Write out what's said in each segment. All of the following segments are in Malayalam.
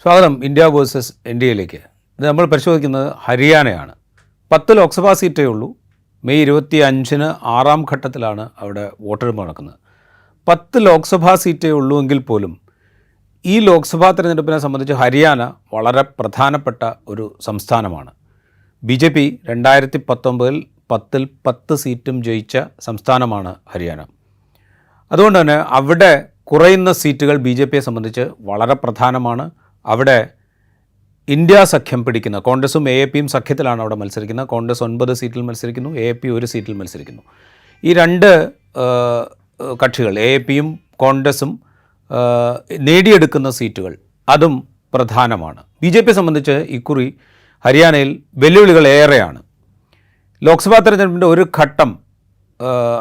സ്വാഗതം ഇന്ത്യ വേഴ്സസ് ഇന്ത്യയിലേക്ക്. ഇത് നമ്മൾ പരിശോധിക്കുന്നത് ഹരിയാനയാണ്. 10 ലോക്സഭാ സീറ്റേ ഉള്ളൂ. മെയ് 25-ന് 6ാം ഘട്ടത്തിലാണ് അവിടെ വോട്ടെടുപ്പ് നടക്കുന്നത്. 10 ലോക്സഭാ സീറ്റേ ഉള്ളൂ എങ്കിൽ പോലും ഈ ലോക്സഭാ തെരഞ്ഞെടുപ്പിനെ സംബന്ധിച്ച് ഹരിയാന വളരെ പ്രധാനപ്പെട്ട ഒരു സംസ്ഥാനമാണ്. BJP 2019-ൽ 10-ൽ 10 സീറ്റും ജയിച്ച സംസ്ഥാനമാണ് ഹരിയാന. അതുകൊണ്ട് തന്നെ അവിടെ കുറയുന്ന സീറ്റുകൾ BJPയെ സംബന്ധിച്ച് വളരെ പ്രധാനമാണ്. അവിടെ ഇന്ത്യ സഖ്യം പിടിക്കുന്ന കോൺഗ്രസും AAPയും സഖ്യത്തിലാണ് അവിടെ മത്സരിക്കുന്നത്. കോൺഗ്രസ് 9 സീറ്റിൽ മത്സരിക്കുന്നു, AAP 1 സീറ്റിൽ മത്സരിക്കുന്നു. ഈ രണ്ട് കക്ഷികൾ AAPയും കോൺഗ്രസും നേടിയെടുക്കുന്ന സീറ്റുകൾ അതും പ്രധാനമാണ്. BJPയെ സംബന്ധിച്ച് ഇക്കുറി ഹരിയാനയിൽ വെല്ലുവിളികൾ ഏറെയാണ്. ലോക്സഭാ തെരഞ്ഞെടുപ്പിൻ്റെ ഒരു ഘട്ടം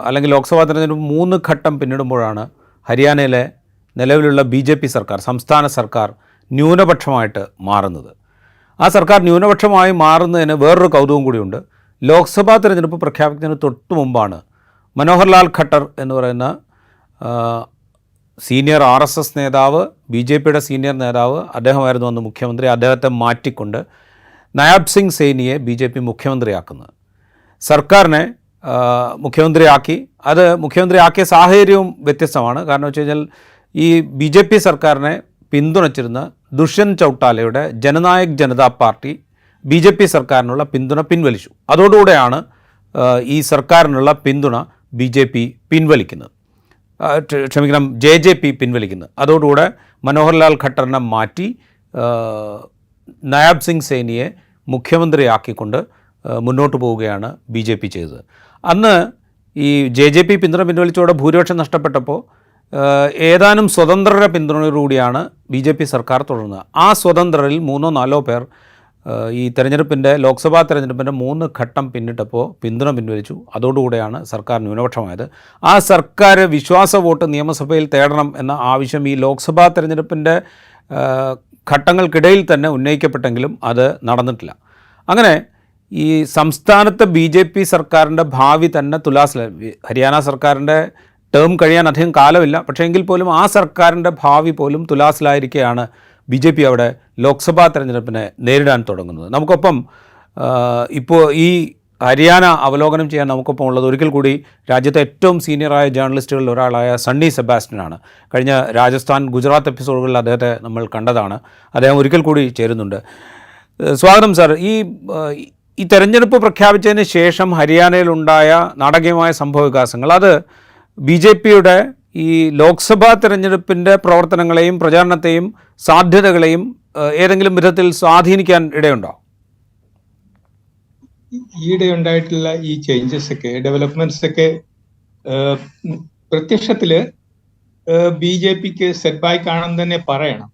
അല്ലെങ്കിൽ ലോക്സഭാ തെരഞ്ഞെടുപ്പ് 3 ഘട്ടം പിന്നിടുമ്പോഴാണ് ഹരിയാനയിലെ നിലവിലുള്ള BJP സർക്കാർ, സംസ്ഥാന സർക്കാർ ന്യൂനപക്ഷമായിട്ട് മാറുന്നത്. ആ സർക്കാർ ന്യൂനപക്ഷമായി മാറുന്നതിന് വേറൊരു കൗതുകം കൂടിയുണ്ട്. ലോക്സഭാ തെരഞ്ഞെടുപ്പ് പ്രഖ്യാപിക്കുന്നതിന് തൊട്ട് മുമ്പാണ് മനോഹർലാൽ ഖട്ടർ എന്ന് പറയുന്ന സീനിയർ RSS നേതാവ്, BJPയുടെ സീനിയർ നേതാവ്, അദ്ദേഹമായിരുന്നു അന്ന് മുഖ്യമന്ത്രി. അദ്ദേഹത്തെ മാറ്റിക്കൊണ്ട് നയാബ് സിംഗ് സൈനിയെ BJP മുഖ്യമന്ത്രിയാക്കുന്നത്. സർക്കാരിനെ മുഖ്യമന്ത്രിയാക്കി. അത് മുഖ്യമന്ത്രിയാക്കിയ സാഹചര്യവും വ്യത്യസ്തമാണ്. കാരണം വെച്ച് കഴിഞ്ഞാൽ ഈ BJP സർക്കാരിനെ പിന്തുണച്ചിരുന്ന ദുഷ്യന്ത് ചൗട്ടാലയുടെ ജനനായക് ജനതാ പാർട്ടി BJP സർക്കാരിനുള്ള പിന്തുണ പിൻവലിച്ചു. അതോടുകൂടെയാണ് ഈ സർക്കാരിനുള്ള പിന്തുണ BJP പിൻവലിക്കുന്നത്, JJP പിൻവലിക്കുന്നത്. അതോടുകൂടെ മനോഹർലാൽ ഖട്ടറിനെ മാറ്റി നയാബ് സിംഗ് സൈനിയെ മുഖ്യമന്ത്രിയാക്കിക്കൊണ്ട് മുന്നോട്ട് പോവുകയാണ് BJP ചെയ്തത്. അന്ന് ഈ JJP പിന്തുണ പിൻവലിച്ചതോടെ ഭൂരിപക്ഷം നഷ്ടപ്പെട്ടപ്പോൾ ഏതാനും സ്വതന്ത്രരുടെ പിന്തുണയോടുകൂടിയാണ് BJP സർക്കാർ തുടർന്നത്. ആ സ്വതന്ത്രരിൽ 3-4 പേർ ഈ തെരഞ്ഞെടുപ്പിൻ്റെ ലോക്സഭാ തെരഞ്ഞെടുപ്പിൻ്റെ 3 ഘട്ടം പിന്നിട്ടപ്പോൾ പിന്തുണ പിൻവലിച്ചു. അതോടുകൂടെയാണ് സർക്കാർ ന്യൂനപക്ഷമായത്. ആ സർക്കാർ വിശ്വാസ വോട്ട് നിയമസഭയിൽ തേടണം എന്ന ആവശ്യം ഈ ലോക്സഭാ തെരഞ്ഞെടുപ്പിൻ്റെ ഘട്ടങ്ങൾക്കിടയിൽ തന്നെ ഉന്നയിക്കപ്പെട്ടെങ്കിലും അത് നടന്നിട്ടില്ല. അങ്ങനെ ഈ സംസ്ഥാനത്തെ BJP സർക്കാരിൻ്റെ ഭാവി തന്നെ തുലാസിലായി. ഹരിയാന സർക്കാരിൻ്റെ ടേം കഴിയാൻ അധികം കാലമില്ല. പക്ഷേ എങ്കിൽ പോലും ആ സർക്കാരിൻ്റെ ഭാവി പോലും തുലാസിലായിരിക്കെയാണ് BJP അവിടെ ലോക്സഭാ തെരഞ്ഞെടുപ്പിനെ നേരിടാൻ തുടങ്ങുന്നത്. നമുക്കൊപ്പം ഇപ്പോൾ ഈ ഹരിയാന അവലോകനം ചെയ്യാൻ നമുക്കൊപ്പം ഉള്ളത് ഒരിക്കൽ കൂടി രാജ്യത്തെ ഏറ്റവും സീനിയറായ ജേർണലിസ്റ്റുകളിൽ ഒരാളായ സണ്ണി സെബാസ്റ്റ്യനാണ്. കഴിഞ്ഞ രാജസ്ഥാൻ ഗുജറാത്ത് എപ്പിസോഡുകളിൽ അദ്ദേഹത്തെ നമ്മൾ കണ്ടതാണ്. അദ്ദേഹം ഒരിക്കൽ കൂടി ചേരുന്നുണ്ട്. സ്വാഗതം സാർ. ഈ തെരഞ്ഞെടുപ്പ് പ്രഖ്യാപിച്ചതിന് ശേഷം ഹരിയാനയിലുണ്ടായ നാടകീയമായ സംഭവവികാസങ്ങൾ അത് BJPയുടെ ഈ ലോക്സഭാ തെരഞ്ഞെടുപ്പിൻ്റെ പ്രവർത്തനങ്ങളെയും പ്രചാരണത്തെയും സാധ്യതകളെയും ഏതെങ്കിലും വിധത്തിൽ സ്വാധീനിക്കാൻ ഇടയുണ്ടോ? ഈയിടെ ഉണ്ടായിട്ടുള്ള ഈ ചേഞ്ചസ് ഒക്കെ, ഡെവലപ്മെന്റ്സ് ഒക്കെ പ്രത്യക്ഷത്തില് BJPക്ക് സെറ്റ് ബാക്ക് ആണെന്ന് തന്നെ പറയണം.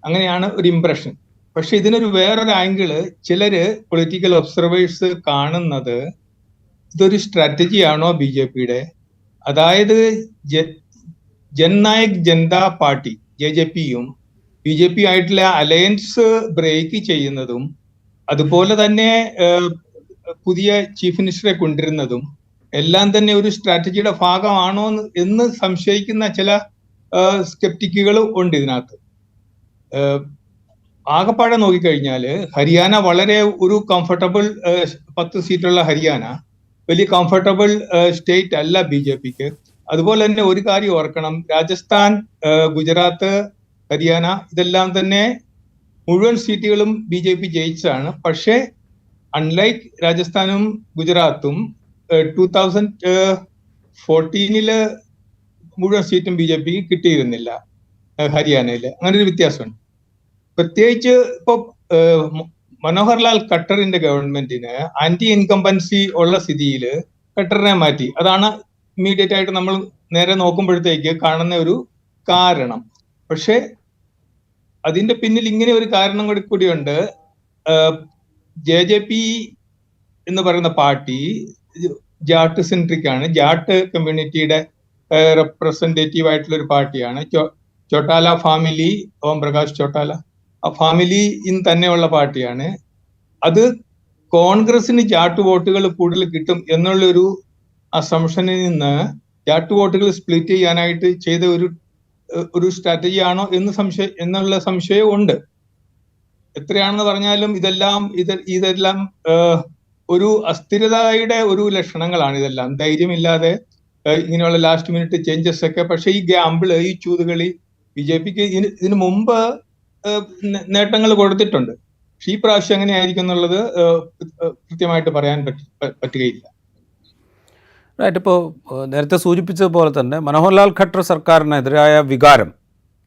അങ്ങനെയാണ് ഒരു ഇംപ്രഷൻ. പക്ഷെ ഇതിനൊരു വേറൊരു ആംഗിള് ചിലര് പൊളിറ്റിക്കൽ ഒബ്സർവേഴ്സ് കാണുന്നത് ഇതൊരു സ്ട്രാറ്റജിയാണോ BJPയുടെ, അതായത് ജനനായക് ജനതാ പാർട്ടി JJPയും BJP ആയിട്ടുള്ള അലയൻസ് ബ്രേക്ക് ചെയ്യുന്നതും അതുപോലെ തന്നെ പുതിയ ചീഫ് മിനിസ്റ്ററെ കൊണ്ടുവരുന്നതും എല്ലാം തന്നെ ഒരു സ്ട്രാറ്റജിയുടെ ഭാഗമാണോ എന്ന് സംശയിക്കുന്ന ചില സ്കെപ്റ്റിക്കുകൾ ഉണ്ട് ഇതിനകത്ത്. ആകപ്പാടെ നോക്കിക്കഴിഞ്ഞാൽ ഹരിയാന വളരെ ഒരു കംഫർട്ടബിൾ 10 സീറ്റുള്ള ഹരിയാന വലിയ കംഫർട്ടബിൾ സ്റ്റേറ്റ് അല്ല BJPക്ക്. അതുപോലെ തന്നെ ഒരു കാര്യം ഓർക്കണം, രാജസ്ഥാൻ, ഗുജറാത്ത്, ഹരിയാന ഇതെല്ലാം തന്നെ മുഴുവൻ സീറ്റുകളും BJP ജയിച്ചതാണ്. പക്ഷേ അൺലൈക്ക് രാജസ്ഥാനും ഗുജറാത്തും 2014 മുഴുവൻ സീറ്റും BJPക്ക് കിട്ടിയിരുന്നില്ല ഹരിയാനയിൽ. അങ്ങനെ ഒരു വ്യത്യാസമുണ്ട്. പ്രത്യേകിച്ച് ഇപ്പോൾ മനോഹർലാൽ ഖട്ടറിന്റെ ഗവൺമെന്റിന് ആന്റി ഇൻകംബൻസി ഉള്ള സ്ഥിതിയിൽ ഖട്ടറിനെ മാറ്റി. അതാണ് ഇമ്മീഡിയറ്റ് ആയിട്ട് നമ്മൾ നേരെ നോക്കുമ്പോഴത്തേക്ക് കാണുന്ന ഒരു കാരണം. പക്ഷെ അതിന്റെ പിന്നിൽ ഇങ്ങനെ ഒരു കാരണം കൂടിയുണ്ട്. JJP എന്ന് പറയുന്ന പാർട്ടി ജാട്ട് സെൻട്രിക് ആണ്. ജാട്ട് കമ്മ്യൂണിറ്റിയുടെ റെപ്രസെന്റേറ്റീവ് ആയിട്ടുള്ള ഒരു പാർട്ടിയാണ്. ചോട്ടാല ഫാമിലി, ഓം പ്രകാശ് ചോട്ടാല, ആ ഫാമിലി തന്നെയുള്ള പാർട്ടിയാണ്. അത് കോൺഗ്രസിന് ജാട്ട് വോട്ടുകൾ കൂടുതൽ കിട്ടും എന്നുള്ളൊരു അസംഷനിൽ നിന്ന് ജാട്ട് വോട്ടുകൾ സ്പ്ലിറ്റ് ചെയ്യാനായിട്ട് ചെയ്ത ഒരു സ്ട്രാറ്റജി ആണോ എന്നുള്ള സംശയം ഉണ്ട്. എത്രയാണെന്ന് പറഞ്ഞാലും ഇതെല്ലാം ഒരു അസ്ഥിരതയുടെ ഒരു ലക്ഷണങ്ങളാണ് ഇതെല്ലാം. ധൈര്യമില്ലാതെ ഇങ്ങനെയുള്ള ലാസ്റ്റ് മിനിറ്റ് ചേഞ്ചസ് ഒക്കെ. പക്ഷെ ഈ ഗാമ്പിള്, ഈ ചൂതുകളി BJPക്ക് ഇതിനു മുമ്പ് നേട്ടങ്ങൾ കൊടുത്തിട്ടുണ്ട്. പക്ഷെ ഈ പ്രാവശ്യം എങ്ങനെയായിരിക്കും എന്നുള്ളത് കൃത്യമായിട്ട് പറയാൻ പറ്റുകയില്ല. ഇപ്പോൾ നേരത്തെ സൂചിപ്പിച്ചതുപോലെ തന്നെ മനോഹർലാൽ ഖട്ടർ സർക്കാരിനെതിരായ വികാരം,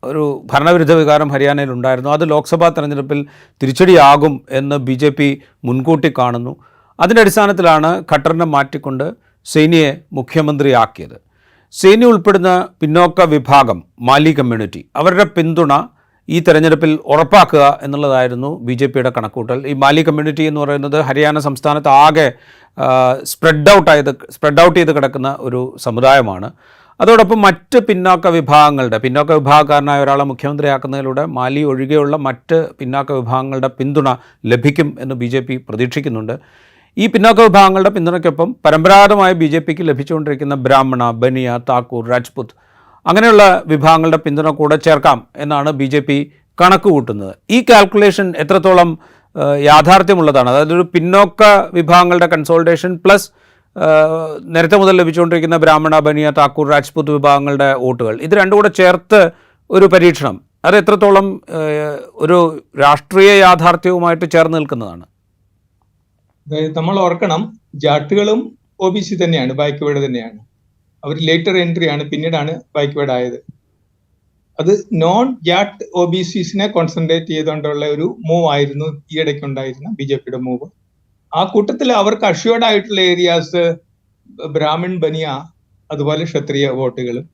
ഒരു ഭരണവിരുദ്ധ വികാരം ഹരിയാനയിൽ ഉണ്ടായിരുന്നു. അത് ലോക്സഭാ തെരഞ്ഞെടുപ്പിൽ തിരിച്ചടിയാകും എന്ന് BJP മുൻകൂട്ടി കാണുന്നു. അതിൻ്റെ അടിസ്ഥാനത്തിലാണ് ഖട്ടറിനെ മാറ്റിക്കൊണ്ട് സെയ്നിയെ മുഖ്യമന്ത്രിയാക്കിയത്. സെയ്നി ഉൾപ്പെടുന്ന പിന്നോക്ക വിഭാഗം മാലി കമ്മ്യൂണിറ്റി, അവരുടെ പിന്തുണ ഈ തെരഞ്ഞെടുപ്പിൽ ഉറപ്പാക്കുക എന്നുള്ളതായിരുന്നു BJPയുടെ കണക്കൂട്ടൽ. ഈ മാലി കമ്മ്യൂണിറ്റി എന്ന് പറയുന്നത് ഹരിയാന സംസ്ഥാനത്ത് ആകെ സ്പ്രെഡ് ഔട്ട് ചെയ്ത് കിടക്കുന്ന ഒരു സമുദായമാണ്. അതോടൊപ്പം മറ്റ് പിന്നോക്ക വിഭാഗക്കാരനായ ഒരാളെ മുഖ്യമന്ത്രിയാക്കുന്നതിലൂടെ മാലി ഒഴികെയുള്ള മറ്റ് പിന്നോക്ക വിഭാഗങ്ങളുടെ പിന്തുണ ലഭിക്കും എന്ന് BJP പ്രതീക്ഷിക്കുന്നുണ്ട്. ഈ പിന്നോക്ക വിഭാഗങ്ങളുടെ പിന്തുണയ്ക്കൊപ്പം പരമ്പരാഗതമായി BJPക്ക് ലഭിച്ചുകൊണ്ടിരിക്കുന്ന ബ്രാഹ്മണ, ബനിയ, താക്കൂർ, രാജ്പുത് അങ്ങനെയുള്ള വിഭാഗങ്ങളുടെ പിന്തുണ കൂടെ ചേർക്കാം എന്നാണ് BJP കണക്ക് കൂട്ടുന്നത്. ഈ കാൽക്കുലേഷൻ എത്രത്തോളം യാഥാർത്ഥ്യമുള്ളതാണ്? അതായത് ഒരു പിന്നോക്ക വിഭാഗങ്ങളുടെ കൺസോൾട്ടേഷൻ പ്ലസ് നേരത്തെ മുതൽ ലഭിച്ചുകൊണ്ടിരിക്കുന്ന ബ്രാഹ്മണ, ബനിയ, താക്കൂർ, രാജ്പുത് വിഭാഗങ്ങളുടെ വോട്ടുകൾ, ഇത് രണ്ടും കൂടെ ചേർത്ത് ഒരു പരീക്ഷണം, അത് എത്രത്തോളം ഒരു രാഷ്ട്രീയ യാഥാർത്ഥ്യവുമായിട്ട് ചേർന്ന് നിൽക്കുന്നതാണ്? നമ്മൾ ഓർക്കണം, ജാട്ടുകളും OBC തന്നെയാണ്, ബാക്ക്വേർഡ് തന്നെയാണ്. അവർ ലേറ്റർ എൻട്രി ആണ്, പിന്നീടാണ് ബാക്ക്വേർഡ് ആയത്. അത് നോൺ ജാട്ട് OBCസിനെ കോൺസെൻട്രേറ്റ് ചെയ്തുകൊണ്ടുള്ള ഒരു മൂവ് ആയിരുന്നു ഈ ഇടയ്ക്കുണ്ടായിരുന്ന BJPയുടെ മൂവ്. ആ കൂട്ടത്തിൽ അവർക്ക് അഷ്യൂർഡ് ആയിട്ടുള്ള ഏരിയാസ് ബ്രാഹ്മിൺ, ബനിയ, അതുപോലെ ക്ഷത്രിയ വോട്ടുകളും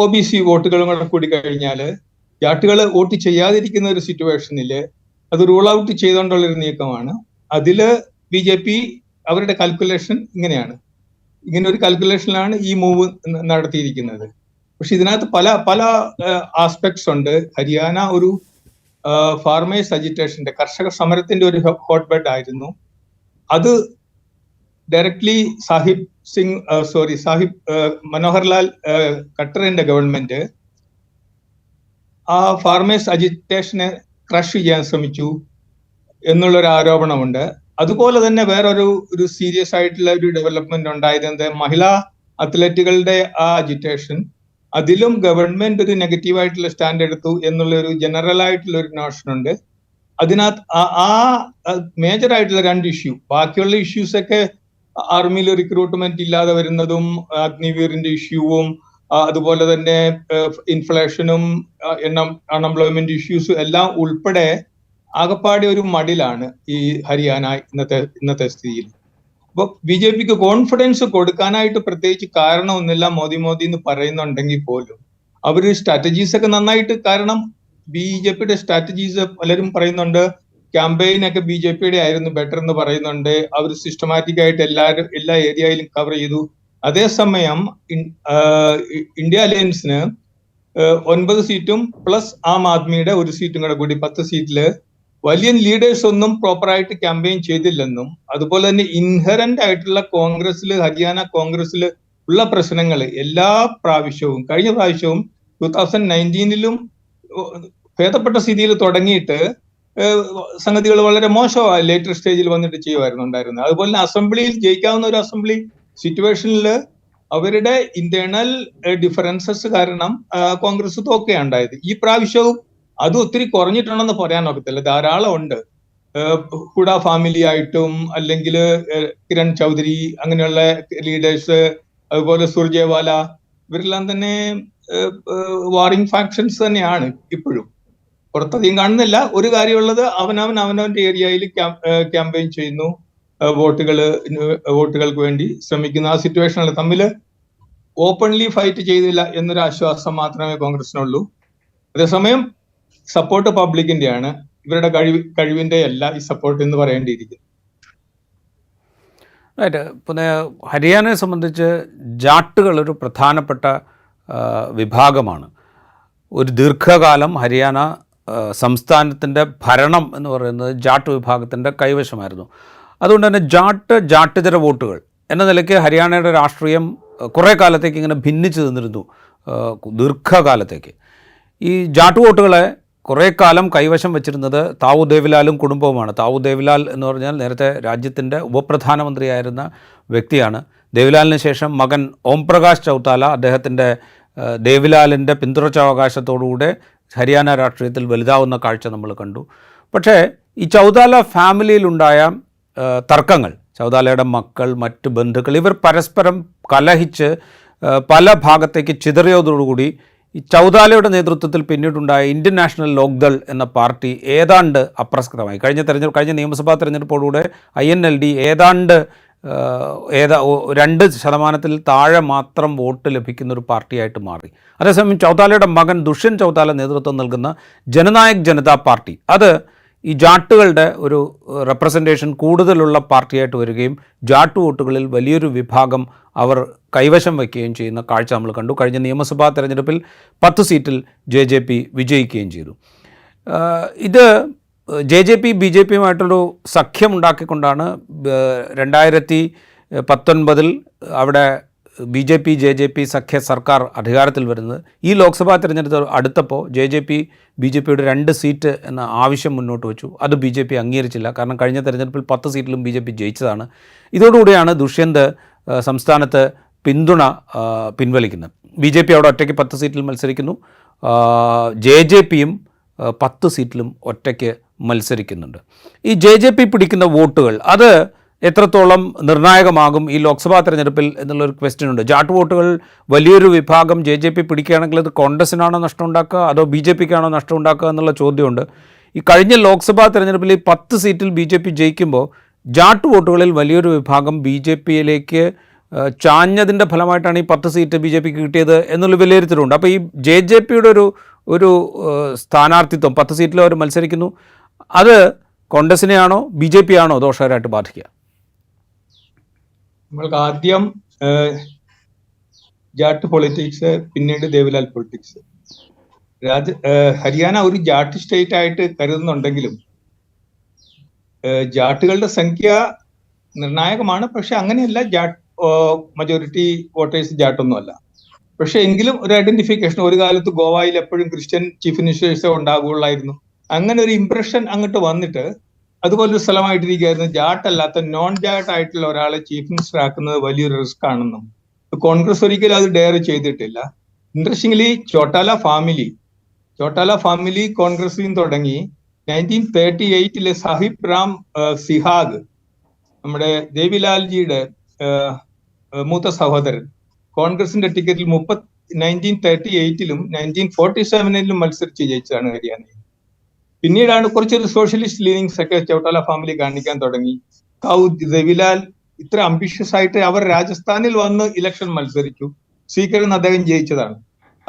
OBC വോട്ടുകളും കൂടെ കൂടി കഴിഞ്ഞാൽ ജാട്ടുകൾ വോട്ട് ചെയ്യാതിരിക്കുന്ന ഒരു സിറ്റുവേഷനിൽ അത് റൂൾ ഔട്ട് ചെയ്തുകൊണ്ടുള്ളൊരു നീക്കമാണ്. അതില് BJP അവരുടെ കാൽക്കുലേഷൻ ഇങ്ങനെ ഒരു കാൽക്കുലേഷനിലാണ് ഈ മൂവ് നടത്തിയിരിക്കുന്നത്. പക്ഷെ ഇതിനകത്ത് പല ആസ്പെക്ട്സ് ഉണ്ട്. ഹരിയാന ഒരു ഫാർമേഴ്സ് അജിറ്റേഷന്റെ, കർഷക സമരത്തിന്റെ ഒരു ഹോട്ട് ബെഡ് ആയിരുന്നു. അത് ഡയറക്ട്ലി മനോഹർലാൽ ഖട്ടറിന്റെ ഗവൺമെന്റ് ആ ഫാർമേഴ്സ് അജിറ്റേഷനെ ക്രഷ് ചെയ്യാൻ ശ്രമിച്ചു എന്നുള്ളൊരു ആരോപണമുണ്ട്. അതുപോലെ തന്നെ വേറൊരു സീരിയസ് ആയിട്ടുള്ള ഒരു ഡെവലപ്മെന്റ് ഉണ്ടായിരുന്നത് മഹിളാ അത്ലറ്റുകളുടെ ആ അജിറ്റേഷൻ. അതിലും ഗവൺമെന്റ് ഒരു നെഗറ്റീവ് ആയിട്ടുള്ള സ്റ്റാൻഡ് എടുത്തു എന്നുള്ള ഒരു ജനറൽ ആയിട്ടുള്ള ഒരു നോഷൻ ഉണ്ട്. അതിനകത്ത് ആ മേജർ ആയിട്ടുള്ള രണ്ട് ഇഷ്യൂ, ബാക്കിയുള്ള ഇഷ്യൂസ് ഒക്കെ ആർമിയിൽ റിക്രൂട്ട്മെന്റ് ഇല്ലാതെ വരുന്നതും അഗ്നിവീറിന്റെ ഇഷ്യൂവും അതുപോലെ തന്നെ ഇൻഫ്ലേഷനും അൺഎംപ്ലോയ്മെന്റ് ഇഷ്യൂസും എല്ലാം ഉൾപ്പെടെ ആകപ്പാടെ ഒരു മടിലാണ് ഈ ഹരിയാന ഇന്നത്തെ സ്ഥിതിയിൽ. അപ്പൊ BJPക്ക് കോൺഫിഡൻസ് കൊടുക്കാനായിട്ട് പ്രത്യേകിച്ച് കാരണമൊന്നുമില്ല. മോദി എന്ന് പറയുന്നുണ്ടെങ്കിൽ പോലും അവര് സ്ട്രാറ്റജീസ് ഒക്കെ നന്നായിട്ട്, കാരണം BJPയുടെ സ്ട്രാറ്റജീസ് പലരും പറയുന്നുണ്ട്, ക്യാമ്പയിൻ ഒക്കെ BJPയുടെ ആയിരുന്നു ബെറ്റർ എന്ന് പറയുന്നുണ്ട്. അവർ സിസ്റ്റമാറ്റിക് ആയിട്ട് എല്ലാ ഏരിയയിലും കവർ ചെയ്തു. അതേസമയം ഇന്ത്യ അലയൻസിന് 9 സീറ്റും പ്ലസ് ആം ആദ്മിയുടെ 1 സീറ്റും കൂടി 10 സീറ്റില് വലിയ ലീഡേഴ്സ് ഒന്നും പ്രോപ്പറായിട്ട് ക്യാമ്പയിൻ ചെയ്തില്ലെന്നും, അതുപോലെ തന്നെ ഇൻഹറന്റ് ആയിട്ടുള്ള ഹരിയാന കോൺഗ്രസിൽ ഉള്ള പ്രശ്നങ്ങൾ എല്ലാ പ്രാവശ്യവും, കഴിഞ്ഞ പ്രാവശ്യവും 2019 ഭേദപ്പെട്ട സ്ഥിതിയിൽ തുടങ്ങിയിട്ട് സംഗതികൾ വളരെ മോശമായി ലേറ്റർ സ്റ്റേജിൽ വന്നിട്ട് ചെയ്യുമായിരുന്നുണ്ടായിരുന്നത്. അതുപോലെ തന്നെ അസംബ്ലിയിൽ ജയിക്കാവുന്ന ഒരു അസംബ്ലി സിറ്റുവേഷനിൽ അവരുടെ ഇന്റേണൽ ഡിഫറൻസസ് കാരണം കോൺഗ്രസ് തോക്കുകയാണ് ഉണ്ടായത്. ഈ പ്രാവശ്യവും അത് ഒത്തിരി കുറഞ്ഞിട്ടുണ്ടെന്ന് പറയാൻ ഒക്കത്തില്ല, ധാരാളം ഉണ്ട്. ഹുഡ ഫാമിലി ആയിട്ടും അല്ലെങ്കിൽ കിരൺ ചൗധരി അങ്ങനെയുള്ള ലീഡേഴ്സ്, അതുപോലെ സുർജേവാല, ഇവരെല്ലാം തന്നെ വാറിംഗ് ഫാക്ഷൻസ് തന്നെയാണ് ഇപ്പോഴും. പുറത്തധികം കാണുന്നില്ല. ഒരു കാര്യമുള്ളത്, അവനവന്റെ ഏരിയയിൽ ക്യാമ്പയിൻ ചെയ്യുന്നു, വോട്ടുകൾക്ക് വേണ്ടി ശ്രമിക്കുന്നു. ആ സിറ്റുവേഷനിൽ തമ്മിൽ ഓപ്പൺലി ഫൈറ്റ് ചെയ്തില്ല എന്നൊരു ആശ്വാസം മാത്രമേ കോൺഗ്രസിനുള്ളൂ. അതേസമയം സപ്പോർട്ട് പബ്ലിക്കിന്റെയാണ്, ഇവരുടെ കഴിവിന്റെ അല്ല ഈ സപ്പോർട്ട് എന്ന് പറയേണ്ടിയിരിക്കുന്നു. പിന്നെ ഹരിയാനയെ സംബന്ധിച്ച് ജാട്ടുകൾ ഒരു പ്രധാനപ്പെട്ട വിഭാഗമാണ്. ഒരു ദീർഘകാലം ഹരിയാന സംസ്ഥാനത്തിൻ്റെ ഭരണം എന്ന് പറയുന്നത് ജാട്ട് വിഭാഗത്തിൻ്റെ കൈവശമായിരുന്നു. അതുകൊണ്ട് തന്നെ ജാട്ടിതര വോട്ടുകൾ എന്ന നിലയ്ക്ക് ഹരിയാനയുടെ രാഷ്ട്രീയം കുറേ കാലത്തേക്ക് ഇങ്ങനെ ഭിന്നിച്ചു നിന്നിരുന്നു, ദീർഘകാലത്തേക്ക്. ഈ ജാട്ട് വോട്ടുകളെ കുറേ കാലം കൈവശം വെച്ചിരുന്നത് താവു ദേവിലാലും കുടുംബവുമാണ്. താവു ദേവിലാൽ എന്ന് പറഞ്ഞാൽ നേരത്തെ രാജ്യത്തിൻ്റെ ഉപപ്രധാനമന്ത്രിയായിരുന്ന വ്യക്തിയാണ്. ദേവിലാലിന് ശേഷം മകൻ ഓം പ്രകാശ് ചൗത്താല അദ്ദേഹത്തിൻ്റെ ദേവിലാലിൻ്റെ പിന്തുടർച്ചാവകാശത്തോടുകൂടെ ഹരിയാന രാഷ്ട്രീയത്തിൽ വലുതാവുന്ന കാഴ്ച നമ്മൾ കണ്ടു. പക്ഷേ ഈ ചൗതാല ഫാമിലിയിലുണ്ടായ തർക്കങ്ങൾ, ചൗതാലയുടെ മക്കൾ, മറ്റ് ബന്ധുക്കൾ, ഇവർ പരസ്പരം കലഹിച്ച് പല ഭാഗത്തേക്ക് ചിതറിയതോടുകൂടി ഈ ചൗതാലയുടെ നേതൃത്വത്തിൽ പിന്നീടുണ്ടായ ഇന്ത്യൻ നാഷണൽ ലോക്ദൾ എന്ന പാർട്ടി ഏതാണ്ട് അപ്രസക്തമായി. കഴിഞ്ഞ നിയമസഭാ തെരഞ്ഞെടുപ്പോടുകൂടെ INLD ഏതാണ്ട് 2% താഴെ മാത്രം വോട്ട് ലഭിക്കുന്ന ഒരു പാർട്ടിയായിട്ട് മാറി. അതേസമയം ചൗതാലയുടെ മകൻ ദുഷ്യന്ത് ചൗതാല നേതൃത്വം നൽകുന്ന ജനനായക് ജനതാ പാർട്ടി അത് ഈ ജാട്ടുകളുടെ ഒരു റെപ്രസെൻറ്റേഷൻ കൂടുതലുള്ള പാർട്ടിയായിട്ട് വരികയും ജാട്ട് വോട്ടുകളിൽ വലിയൊരു വിഭാഗം അവർ കൈവശം വയ്ക്കുകയും ചെയ്യുന്ന കാഴ്ച നമ്മൾ കണ്ടു. കഴിഞ്ഞ നിയമസഭാ തെരഞ്ഞെടുപ്പിൽ 10 സീറ്റിൽ JJP വിജയിക്കുകയും ചെയ്തു. ഇത് JJP BJPയുമായിട്ടൊരു സഖ്യമുണ്ടാക്കിക്കൊണ്ടാണ് 2019 അവിടെ BJP JJP സഖ്യ സർക്കാർ അധികാരത്തിൽ വരുന്നത്. ഈ ലോക്സഭാ തെരഞ്ഞെടുപ്പ് അടുത്തപ്പോൾ JJP BJPയുടെ 2 സീറ്റ് എന്ന ആവശ്യം മുന്നോട്ട് വെച്ചു. അത് BJP അംഗീകരിച്ചില്ല. കാരണം കഴിഞ്ഞ തെരഞ്ഞെടുപ്പിൽ 10 സീറ്റിലും BJP ജയിച്ചതാണ്. ഇതോടുകൂടിയാണ് ദുഷ്യന്ത് സംസ്ഥാനത്ത് പിന്തുണ പിൻവലിക്കുന്നത്. BJP അവിടെ ഒറ്റയ്ക്ക് 10 സീറ്റിൽ മത്സരിക്കുന്നു. JJPയും 10 സീറ്റിലും ഒറ്റയ്ക്ക് മത്സരിക്കുന്നുണ്ട്. ഈ JJP പിടിക്കുന്ന വോട്ടുകൾ അത് എത്രത്തോളം നിർണായകമാകും ഈ ലോക്സഭാ തെരഞ്ഞെടുപ്പിൽ എന്നുള്ളൊരു ക്വസ്റ്റ്യൻ ഉണ്ട്. ജാട്ട് വോട്ടുകൾ വലിയൊരു വിഭാഗം JJP പിടിക്കുകയാണെങ്കിൽ അത് കോൺഗ്രസിനാണോ നഷ്ടം ഉണ്ടാക്കുക അതോ BJPക്കാണോ നഷ്ടം ഉണ്ടാക്കുക എന്നുള്ള ചോദ്യമുണ്ട്. ഈ കഴിഞ്ഞ ലോക്സഭാ തെരഞ്ഞെടുപ്പിൽ ഈ 10 സീറ്റിൽ BJP ജയിക്കുമ്പോൾ ജാട്ട് വോട്ടുകളിൽ വലിയൊരു വിഭാഗം BJPയിലേക്ക് ചാഞ്ഞതിൻ്റെ ഫലമായിട്ടാണ് ഈ 10 സീറ്റ് BJPക്ക് കിട്ടിയത് എന്നുള്ള വിലയിരുത്തലുണ്ട്. അപ്പോൾ ഈ JJPയുടെ ഒരു സ്ഥാനാർത്ഥിത്വം 10 സീറ്റിൽ അവർ മത്സരിക്കുന്നു, അത് കോൺഗ്രസിനെയാണോ BJPയാണോ ദോഷകരമായിട്ട് ബാധിക്കുക? നമ്മൾക്ക് ആദ്യം ജാട്ട് പൊളിറ്റിക്സ്, പിന്നീട് ദേവിലാൽ പൊളിറ്റിക്സ്. ഹരിയാന ഒരു ജാട്ട് സ്റ്റേറ്റ് ആയിട്ട് കരുതുന്നുണ്ടെങ്കിലും ജാട്ടുകളുടെ സംഖ്യ നിർണായകമാണ്. പക്ഷെ അങ്ങനെയല്ല, മജോറിറ്റി വോട്ടേഴ്സ് ജാട്ടൊന്നുമല്ല. പക്ഷെ എങ്കിലും ഒരു ഐഡന്റിഫിക്കേഷൻ, ഒരു കാലത്ത് ഗോവയിൽ എപ്പോഴും ക്രിസ്ത്യൻ ചീഫ് മിനിസ്റ്റേഴ്സേ ഉണ്ടാകുകയുള്ളായിരുന്നു. അങ്ങനെ ഒരു ഇംപ്രഷൻ അങ്ങോട്ട് വന്നിട്ട് അതുപോലൊരു സ്ഥലമായിട്ടിരിക്കുകയായിരുന്നു. ജാട്ട് അല്ലാത്ത നോൺ ജാട്ട് ആയിട്ടുള്ള ഒരാളെ ചീഫ് മിനിസ്റ്റർ ആക്കുന്നത് വലിയൊരു റിസ്ക് ആണെന്നും കോൺഗ്രസ് ഒരിക്കലും അത് ഡെയർ ചെയ്തിട്ടില്ല. ഇൻട്രസ്റ്റിംഗ്ലി ചോട്ടാല ഫാമിലി കോൺഗ്രസിൽ നിന്ന് തുടങ്ങി 1938 സാഹിബ് റാം സിഹാഗ്, നമ്മുടെ ദേവിലാൽജിയുടെ മൂത്ത സഹോദരൻ, കോൺഗ്രസിന്റെ ടിക്കറ്റിൽ 1938 1947 മത്സരിച്ച് ജയിച്ചതാണ് ഹരിയാനയിൽ. പിന്നീടാണ് കുറച്ചൊരു സോഷ്യലിസ്റ്റ് ലീനിങ്സ് ഒക്കെ ചൗട്ടാല ഫാമിലി കാണിക്കാൻ തുടങ്ങി. ദേവിലാൽ ഇത്ര അംബിഷ്യസ് ആയിട്ട് അവർ രാജസ്ഥാനിൽ വന്ന് ഇലക്ഷൻ മത്സരിച്ചു. സ്പീക്കറിൽ നിന്ന് അദ്ദേഹം ജയിച്ചതാണ്.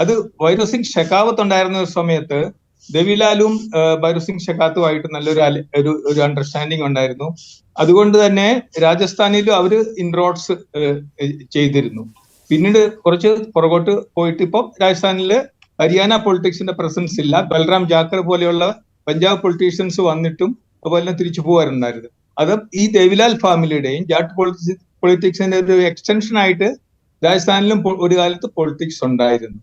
അത് ഭൈരവ് സിംഗ് ഷെഖാവത്ത് ഉണ്ടായിരുന്ന സമയത്ത് ദേവിലാലും ഭൈരവ് സിംഗ് ഷെഖാത്തുമായിട്ട് നല്ലൊരു അണ്ടർസ്റ്റാൻഡിങ് ഉണ്ടായിരുന്നു. അതുകൊണ്ട് തന്നെ രാജസ്ഥാനിലും അവര് ഇൻറോഡ്സ് ചെയ്തിരുന്നു. പിന്നീട് കുറച്ച് പുറകോട്ട് പോയിട്ട് ഇപ്പം രാജസ്ഥാനില് ഹരിയാന പൊളിറ്റിക്സിന്റെ പ്രസൻസ് ഇല്ല. ബൽറാം ജാക്കർ പോലെയുള്ള പഞ്ചാബ് പൊളിറ്റീഷ്യൻസ് വന്നിട്ടും അതുപോലെ തിരിച്ചു പോകാറുണ്ടായിരുന്നു. അത് ഈ ദേവിലാൽ ഫാമിലിയുടെയും ജാട്ട് പൊളിറ്റിക്സിന്റെ ഒരു എക്സ്റ്റൻഷൻ ആയിട്ട് രാജസ്ഥാനിലും ഒരു കാലത്ത് പൊളിറ്റിക്സ് ഉണ്ടായിരുന്നു.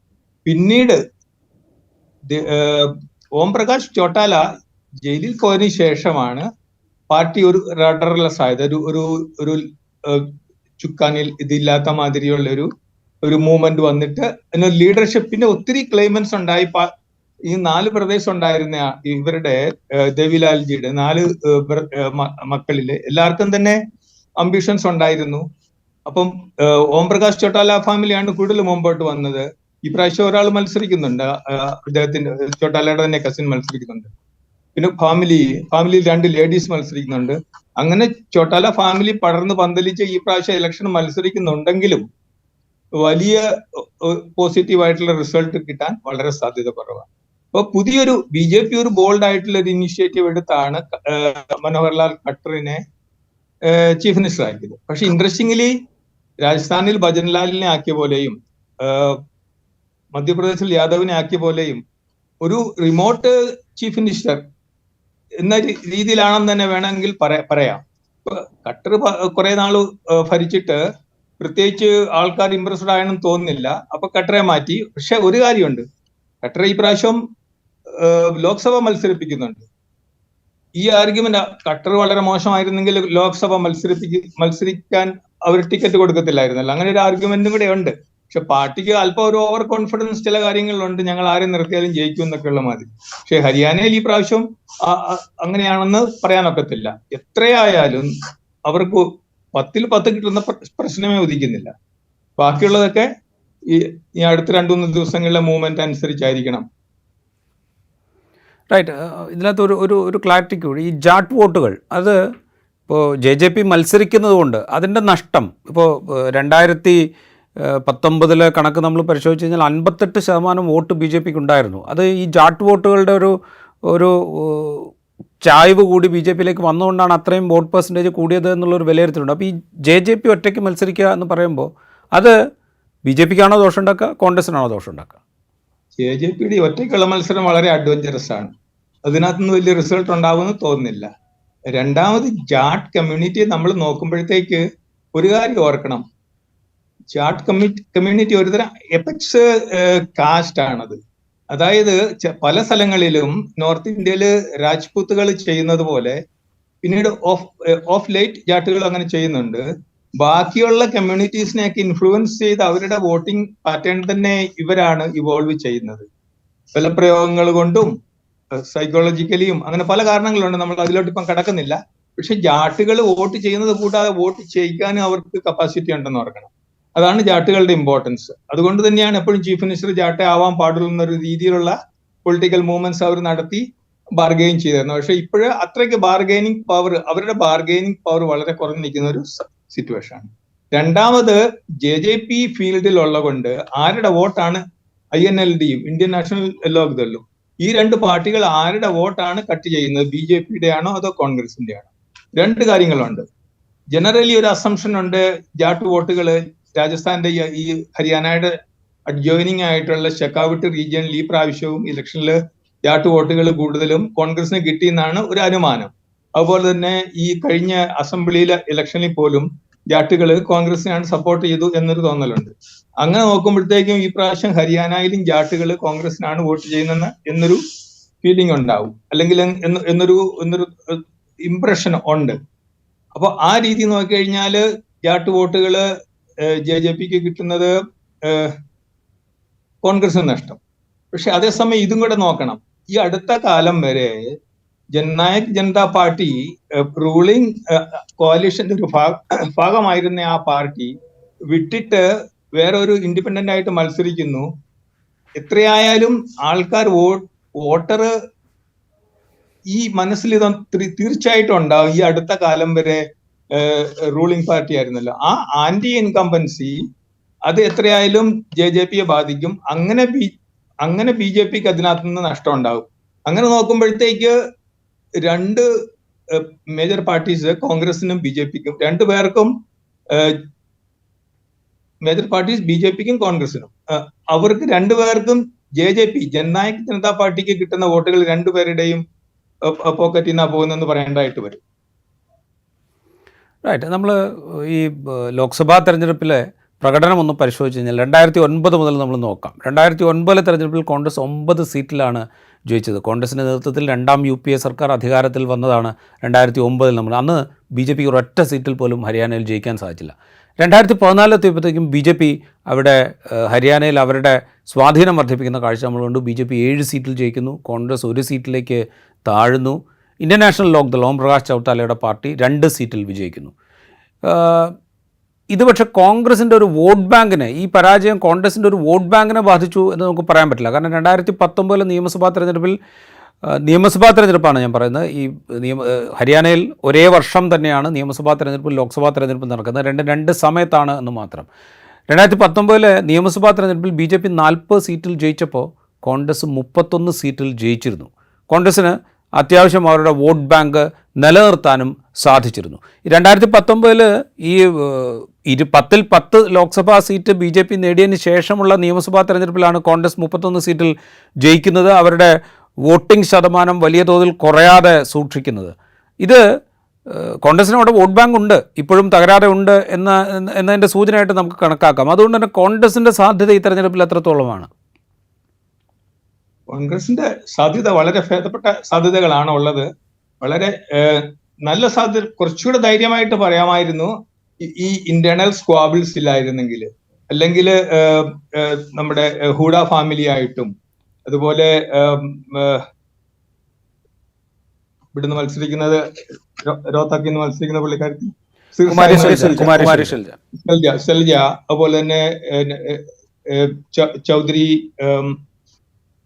പിന്നീട് ഓം പ്രകാശ് ചോട്ടാല ജയിലിൽ പോയതിനു ശേഷമാണ് പാർട്ടി ഒരു റഡർലെസ് ആയത്. ഒരു ചുക്കാനിൽ ഇതില്ലാത്ത മാതിരിയുള്ള ഒരു മൂവ്മെന്റ് വന്നിട്ട് ലീഡർഷിപ്പിന്റെ ഒത്തിരി ക്ലെയിമൻസ് ഉണ്ടായി. ഈ 4 പ്രദേശം ഉണ്ടായിരുന്ന ഇവരുടെ ദേവിലാൽജിയുടെ 4 മക്കളില് എല്ലാവർക്കും തന്നെ അംബിഷൻസ് ഉണ്ടായിരുന്നു. അപ്പം ഓം പ്രകാശ് ചോട്ടാല ഫാമിലിയാണ് കൂടുതൽ മുമ്പോട്ട് വന്നത്. ഈ പ്രാവശ്യം ഒരാൾ മത്സരിക്കുന്നുണ്ട്, അദ്ദേഹത്തിന്റെ ചോട്ടാലയുടെ തന്നെ കസിൻ മത്സരിക്കുന്നുണ്ട്. പിന്നെ ഫാമിലിയിൽ 2 ലേഡീസ് മത്സരിക്കുന്നുണ്ട്. അങ്ങനെ ചോട്ടാല ഫാമിലി പടർന്ന് പന്തലിച്ച് ഈ പ്രാവശ്യം ഇലക്ഷൻ മത്സരിക്കുന്നുണ്ടെങ്കിലും വലിയ പോസിറ്റീവായിട്ടുള്ള റിസൾട്ട് കിട്ടാൻ വളരെ സാധ്യത കുറവാണ്. അപ്പൊ പുതിയൊരു BJP ഒരു ബോൾഡ് ആയിട്ടുള്ള ഒരു ഇനിഷ്യേറ്റീവ് എടുത്താണ് മനോഹർലാൽ ഖട്ടറിനെ ചീഫ് മിനിസ്റ്റർ ആക്കിയത്. പക്ഷെ ഇൻട്രസ്റ്റിംഗ്ലി രാജസ്ഥാനിൽ ഭജൻലാലിനെ ആക്കിയ പോലെയും മധ്യപ്രദേശിൽ യാദവിനെ ആക്കിയ പോലെയും ഒരു റിമോട്ട് ചീഫ് മിനിസ്റ്റർ എന്ന രീതിയിലാണെന്ന് തന്നെ വേണമെങ്കിൽ പറയാം. ഖട്ടർ കുറെ നാള് ഭരിച്ചിട്ട് പ്രത്യേകിച്ച് ആൾക്കാർ ഇംപ്രസ്ഡ് ആയെന്നും തോന്നുന്നില്ല. അപ്പൊ ഖട്ടറെ മാറ്റി. പക്ഷെ ഒരു കാര്യമുണ്ട്, ഖട്ടർ ഈ പ്രാവശ്യം ലോക്സഭ മത്സരിപ്പിക്കുന്നുണ്ട്. ഈ ആർഗ്യുമെന്റ് ഖട്ടർ വളരെ മോശമായിരുന്നെങ്കിൽ ലോക്സഭ മത്സരിക്കാൻ അവർ ടിക്കറ്റ് കൊടുക്കത്തില്ലായിരുന്നല്ലോ. അങ്ങനെ ഒരു ആർഗ്യുമെന്റും കൂടെ ഉണ്ട്. പക്ഷെ പാർട്ടിക്ക് അല്പം ഒരു ഓവർ കോൺഫിഡൻസ് ചില കാര്യങ്ങളിലുണ്ട്, ഞങ്ങൾ ആരെ നിർത്തിയാലും ജയിക്കും എന്നൊക്കെയുള്ള മാതിരി. പക്ഷെ ഹരിയാനയിൽ ഈ പ്രാവശ്യം അങ്ങനെയാണെന്ന് പറയാനൊക്കത്തില്ല. എത്രയായാലും അവർക്ക് 10-ൽ 10 കിട്ടുന്ന പ്രശ്നമേ ഉദിക്കുന്നില്ല. ബാക്കിയുള്ളതൊക്കെ ഈ അടുത്ത 2-3 ദിവസങ്ങളിലെ മൂവ്മെന്റ് അനുസരിച്ചായിരിക്കണം. റൈറ്റ്. ഇതിനകത്ത് ഒരു ക്ലാരിറ്റിക്ക് കൂടി, ഈ ജാട്ട് വോട്ടുകൾ അത് ഇപ്പോൾ JJP മത്സരിക്കുന്നത് കൊണ്ട് അതിൻ്റെ നഷ്ടം ഇപ്പോൾ 2019 കണക്ക് നമ്മൾ പരിശോധിച്ച് കഴിഞ്ഞാൽ 58% വോട്ട് BJPക്ക് ഉണ്ടായിരുന്നു. അത് ഈ ജാട്ട് വോട്ടുകളുടെ ഒരു ചായ്വ് കൂടി BJPയിലേക്ക് വന്നുകൊണ്ടാണ് അത്രയും വോട്ട് പെർസെൻറ്റേജ് കൂടിയത് എന്നുള്ളൊരു വിലയിരുത്തലുണ്ട്. അപ്പോൾ ഈ JJP ഒറ്റയ്ക്ക് മത്സരിക്കുക എന്ന് പറയുമ്പോൾ അത് BJPക്കാണോ ദോഷം ഉണ്ടാക്കുക, കോൺഗ്രസിനാണോ ദോഷം ഉണ്ടാക്കുക? JJPയുടെ ഒറ്റയ്ക്കുള്ള മത്സരം വളരെ അഡ്വഞ്ചറസ് ആണ്. അതിനകത്തുനിന്ന് വലിയ റിസൾട്ട് ഉണ്ടാവുമെന്ന് തോന്നുന്നില്ല. രണ്ടാമത് ജാട്ട് കമ്മ്യൂണിറ്റിയെ നമ്മൾ നോക്കുമ്പോഴത്തേക്ക് ഒരു കാര്യം ഓർക്കണം. ജാട്ട് കമ്മ്യൂണിറ്റി ഒരുതരം എപെക്സ് കാസ്റ്റ് ആണത്. അതായത് പല സ്ഥലങ്ങളിലും നോർത്ത് ഇന്ത്യയിൽ രാജ്പൂത്തുകൾ ചെയ്യുന്നത് പോലെ പിന്നീട് ഓഫ് ലേറ്റ് ജാട്ടുകൾ അങ്ങനെ ചെയ്യുന്നുണ്ട്. ബാക്കിയുള്ള കമ്മ്യൂണിറ്റീസിനെയൊക്കെ ഇൻഫ്ലുവൻസ് ചെയ്ത് അവരുടെ വോട്ടിംഗ് പാറ്റേൺ തന്നെ ഇവരാണ് ഇവോൾവ് ചെയ്യുന്നത്. ബലപ്രയോഗങ്ങൾ കൊണ്ടും സൈക്കോളജിക്കലിയും അങ്ങനെ പല കാരണങ്ങളുണ്ട്. നമ്മൾ അതിലോട്ട് ഇപ്പം കടക്കുന്നില്ല. പക്ഷെ ജാട്ടുകൾ വോട്ട് ചെയ്യുന്നത് കൂടാതെ വോട്ട് ചെയ്യിക്കാനും അവർക്ക് കപ്പാസിറ്റി ഉണ്ടെന്ന് ഓർക്കണം. അതാണ് ജാട്ടുകളുടെ ഇമ്പോർട്ടൻസ്. അതുകൊണ്ട് തന്നെയാണ് എപ്പോഴും ചീഫ് മിനിസ്റ്റർ ജാട്ടെ ആവാൻ പാടുള്ളൂ എന്നൊരു രീതിയിലുള്ള പൊളിറ്റിക്കൽ മൂവ്മെന്റ്സ് അവർ നടത്തി ബാർഗെയിൻ ചെയ്തിരുന്നു. പക്ഷെ ഇപ്പോഴ് അത്രയ്ക്ക് അവരുടെ ബാർഗെയിനിങ് പവർ വളരെ കുറഞ്ഞു നിൽക്കുന്ന ഒരു സിറ്റുവേഷൻ ആണ്. രണ്ടാമത് JJP ഫീൽഡിലുള്ള കൊണ്ട് ആരുടെ വോട്ടാണ് INLDയും ഇന്ത്യൻ നാഷണൽ ലോക്ദളും, ഈ രണ്ട് പാർട്ടികൾ ആരുടെ വോട്ടാണ് കട്ട് ചെയ്യുന്നത്? BJPയുടെ ആണോ അതോ കോൺഗ്രസിന്റെ ആണോ? രണ്ട് കാര്യങ്ങളുണ്ട്. ജനറലി ഒരു അസംഷൻ ഉണ്ട്, ജാട്ട് വോട്ടുകൾ രാജസ്ഥാന്റെ ഈ ഹരിയാനയുടെ അഡ്ജോയിനിങ് ആയിട്ടുള്ള ഷെക്കാവട്ട് റീജിയനിൽ ഈ പ്രാവശ്യവും ഇലക്ഷനിൽ ജാട്ട് വോട്ടുകൾ കൂടുതലും കോൺഗ്രസിന് കിട്ടിയെന്നാണ് ഒരു അനുമാനം. അതുപോലെ തന്നെ ഈ കഴിഞ്ഞ അസംബ്ലിയിലെ ഇലക്ഷനിൽ പോലും ജാട്ടുകൾ കോൺഗ്രസിനാണ് സപ്പോർട്ട് ചെയ്തു എന്നൊരു തോന്നലുണ്ട്. അങ്ങനെ നോക്കുമ്പോഴത്തേക്കും ഈ പ്രാവശ്യം ഹരിയാനയിലും ജാട്ടുകൾ കോൺഗ്രസിനാണ് വോട്ട് ചെയ്യുന്നത് എന്നൊരു ഫീലിംഗ് ഉണ്ടാവും, അല്ലെങ്കിൽ എന്നൊരു ഇംപ്രഷൻ ഉണ്ട്. അപ്പൊ ആ രീതി നോക്കിക്കഴിഞ്ഞാല് ജാട്ട് വോട്ടുകൾ JJPക്ക് കിട്ടുന്നത് കോൺഗ്രസിന് നഷ്ടം. പക്ഷെ അതേസമയം ഇതും കൂടെ നോക്കണം. ഈ അടുത്ത കാലം വരെ ജൻനായക് ജനതാ പാർട്ടി റൂളിംഗ് കോalitionന്റെ ഒരു ഭാഗമായിരുന്ന ആ പാർട്ടി വിട്ടിട്ട് വേറെ ഒരു ഇൻഡിപെൻഡന്റ് ആയിട്ട് മത്സരിക്കുന്നു. എത്രയായാലും ആൾക്കാർ വോട്ടർ ഈ മനസ്സിൽ ഇത് തീർച്ചയായിട്ടും ഉണ്ടാവും. ഈ അടുത്ത കാലം വരെ റൂളിംഗ് പാർട്ടി ആയിരുന്നല്ലോ, ആ ആന്റി ഇൻകംബൻസി അത് എത്രയായാലും JJPയെ ബാധിക്കും. അങ്ങനെ BJPക്ക് അതിനകത്ത് നിന്ന് നഷ്ടം ഉണ്ടാവും. അങ്ങനെ നോക്കുമ്പോഴത്തേക്ക് രണ്ട് മേജർ പാർട്ടീസ്, കോൺഗ്രസിനും BJPക്കും, രണ്ടുപേർക്കും മേജർ പാർട്ടീസ് BJPക്കും കോൺഗ്രസിനും, അവർക്ക് രണ്ടുപേർക്കും JJP ജൻനായക് ജനതാ പാർട്ടിക്ക് കിട്ടുന്ന വോട്ടുകൾ രണ്ടുപേരുടെയും പോക്കറ്റിൽ നിന്നാ പോകുന്നെന്ന് പറയേണ്ടതായിട്ട് വരും. റൈറ്റ്. നമ്മൾ ഈ ലോക്സഭാ തെരഞ്ഞെടുപ്പിലെ പ്രകടനം ഒന്ന് പരിശോധിച്ച് കഴിഞ്ഞാൽ 2009 മുതൽ നമ്മൾ നോക്കാം. 2009 തെരഞ്ഞെടുപ്പിൽ കോൺഗ്രസ് 9 സീറ്റിലാണ് ജയിച്ചത്. കോൺഗ്രസിൻ്റെ നേതൃത്വത്തിൽ രണ്ടാം UPA സർക്കാർ അധികാരത്തിൽ വന്നതാണ് 2009 നമ്മൾ. അന്ന് BJP ഒരൊറ്റ സീറ്റിൽ പോലും ഹരിയാനയിൽ ജയിക്കാൻ സാധിച്ചില്ല. 2014 എത്തിയപ്പോഴത്തേക്കും BJP അവിടെ ഹരിയാനയിൽ അവരുടെ സ്വാധീനം വർദ്ധിപ്പിക്കുന്ന കാഴ്ച നമ്മൾ കണ്ടു. BJP 7 സീറ്റിൽ ജയിക്കുന്നു, കോൺഗ്രസ് 1 സീറ്റിലേക്ക് താഴുന്നു. Indian national Lok Dal Om Prakash ചൗത്താലയുടെ party 2 സീറ്റിൽ വിജയിക്കുന്നു. ഇത് പക്ഷേ കോൺഗ്രസിൻ്റെ ഒരു വോട്ട് ബാങ്കിനെ, ഈ പരാജയം കോൺഗ്രസിൻ്റെ ഒരു വോട്ട് ബാങ്കിനെ ബാധിച്ചു എന്ന് നമുക്ക് പറയാൻ പറ്റില്ല. കാരണം 2019 നിയമസഭാ തെരഞ്ഞെടുപ്പാണ് ഞാൻ പറയുന്നത്. ഈ ഹരിയാനയിൽ ഒരേ വർഷം തന്നെയാണ് നിയമസഭാ തെരഞ്ഞെടുപ്പും ലോക്സഭാ തെരഞ്ഞെടുപ്പും നടക്കുന്നത്. രണ്ട് സമയത്താണ് എന്ന് മാത്രം. 2019 നിയമസഭാ തെരഞ്ഞെടുപ്പിൽ BJP 40 സീറ്റിൽ ജയിച്ചപ്പോൾ കോൺഗ്രസ് 31 സീറ്റിൽ ജയിച്ചിരുന്നു. കോൺഗ്രസ്സിന് അത്യാവശ്യം അവരുടെ വോട്ട് ബാങ്ക് നിലനിർത്താനും സാധിച്ചിരുന്നു. 2019 ഈ 10-ൽ 10 ലോക്സഭാ സീറ്റ് BJP നേടിയതിന് ശേഷമുള്ള നിയമസഭാ തെരഞ്ഞെടുപ്പിലാണ് കോൺഗ്രസ് 31 സീറ്റിൽ ജയിക്കുന്നത്, അവരുടെ വോട്ടിംഗ് ശതമാനം വലിയ തോതിൽ കുറയാതെ സൂക്ഷിക്കുന്നത്. ഇത് കോൺഗ്രസിന് അവിടെ വോട്ട് ബാങ്ക് ഉണ്ട്, ഇപ്പോഴും തകരാതെ ഉണ്ട് എന്നതിൻ്റെ സൂചനയായിട്ട് നമുക്ക് കണക്കാക്കാം. അതുകൊണ്ട് തന്നെ കോൺഗ്രസിൻ്റെ സാധ്യത ഈ തെരഞ്ഞെടുപ്പിൽ എത്രത്തോളമാണ്? കോൺഗ്രസിന്റെ സാധ്യത വളരെ ഭേദപ്പെട്ട സാധ്യതകളാണ് ഉള്ളത്. വളരെ നല്ല സാധ്യത, കുറച്ചുകൂടെ ധൈര്യമായിട്ട് പറയാമായിരുന്നു ഈ ഇന്റേണൽ സ്ക്വാബിൾസ് ഇല്ലായിരുന്നെങ്കിൽ. അല്ലെങ്കിൽ നമ്മുടെ ഹൂഡ ഫാമിലി ആയിട്ടും അതുപോലെ ഇവിടുന്ന് മത്സരിക്കുന്നത് രോഹ്തക്കിൽ നിന്ന് മത്സരിക്കുന്ന പുള്ളിക്കാരത്തി സെൽജ, അതുപോലെ തന്നെ ചൗധരി,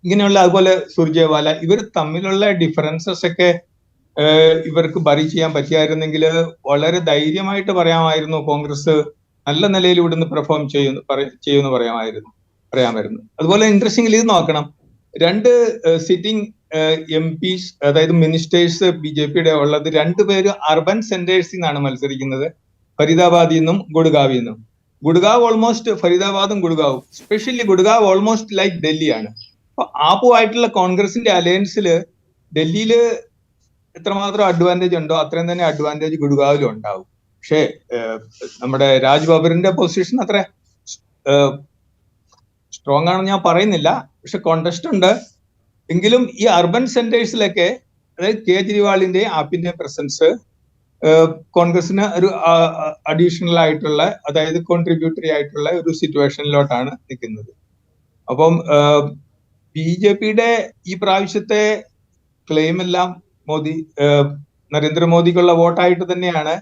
ഇങ്ങനെയുള്ള, അതുപോലെ സുർജേവാല, ഇവർ തമ്മിലുള്ള ഡിഫറൻസസ് ഒക്കെ ഇവർക്ക് ബറി ചെയ്യാൻ പറ്റിയായിരുന്നെങ്കിൽ വളരെ ധൈര്യമായിട്ട് പറയാമായിരുന്നു കോൺഗ്രസ് നല്ല നിലയിൽ ഇവിടുന്ന് പെർഫോം ചെയ്യുമെന്ന് പറയാമായിരുന്നു. അതുപോലെ ഇൻട്രസ്റ്റിംഗ്ലി ഇത് നോക്കണം, 2 സിറ്റിംഗ് MPs, അതായത് മിനിസ്റ്റേഴ്സ് BJPയുടെ ഉള്ളത് 2 പേര് അർബൻ സെന്റേഴ്സിൽ നിന്നാണ് മത്സരിക്കുന്നത്, ഫരീദാബാദിൽ നിന്നും ഗുഡ്ഗാവിൽ നിന്നും. ഗുഡ്ഗാവ് ഓൾമോസ്റ്റ്, ഫരീദാബാദും ഗുഡ്ഗാവും, സ്പെഷ്യലി ഗുഡ്ഗാവ് ഓൾമോസ്റ്റ് ലൈക്ക് ഡൽഹിയാണ്. അപ്പൊ ആപ്പുമായിട്ടുള്ള കോൺഗ്രസിന്റെ അലയൻസിൽ ഡൽഹിയിൽ എത്രമാത്രം അഡ്വാൻറ്റേജ് ഉണ്ടോ അത്രയും തന്നെ അഡ്വാൻറ്റേജ് ഗുഡ്ഗാവിലും ഉണ്ടാവും. പക്ഷേ നമ്മുടെ രാജ് ബബ്ബറിന്റെ പൊസിഷൻ അത്ര സ്ട്രോങ് ആണെന്ന് ഞാൻ പറയുന്നില്ല, പക്ഷെ കോണ്ടസ്റ്റ് ഉണ്ട്. എങ്കിലും ഈ അർബൻ സെന്റേഴ്സിലൊക്കെ, അതായത് കേജ്രിവാളിന്റെ ആപ്പിന്റെ പ്രസൻസ് കോൺഗ്രസിന് ഒരു അഡീഷണൽ ആയിട്ടുള്ള, അതായത് കോൺട്രിബ്യൂട്ടറി ആയിട്ടുള്ള ഒരു സിറ്റുവേഷനിലോട്ടാണ് നിൽക്കുന്നത്. അപ്പം BJPയുടെ ഈ പ്രാവശ്യത്തെ ക്ലെയിം എല്ലാം നരേന്ദ്രമോദിക്കുള്ള വോട്ടായിട്ട് തന്നെയാണ്.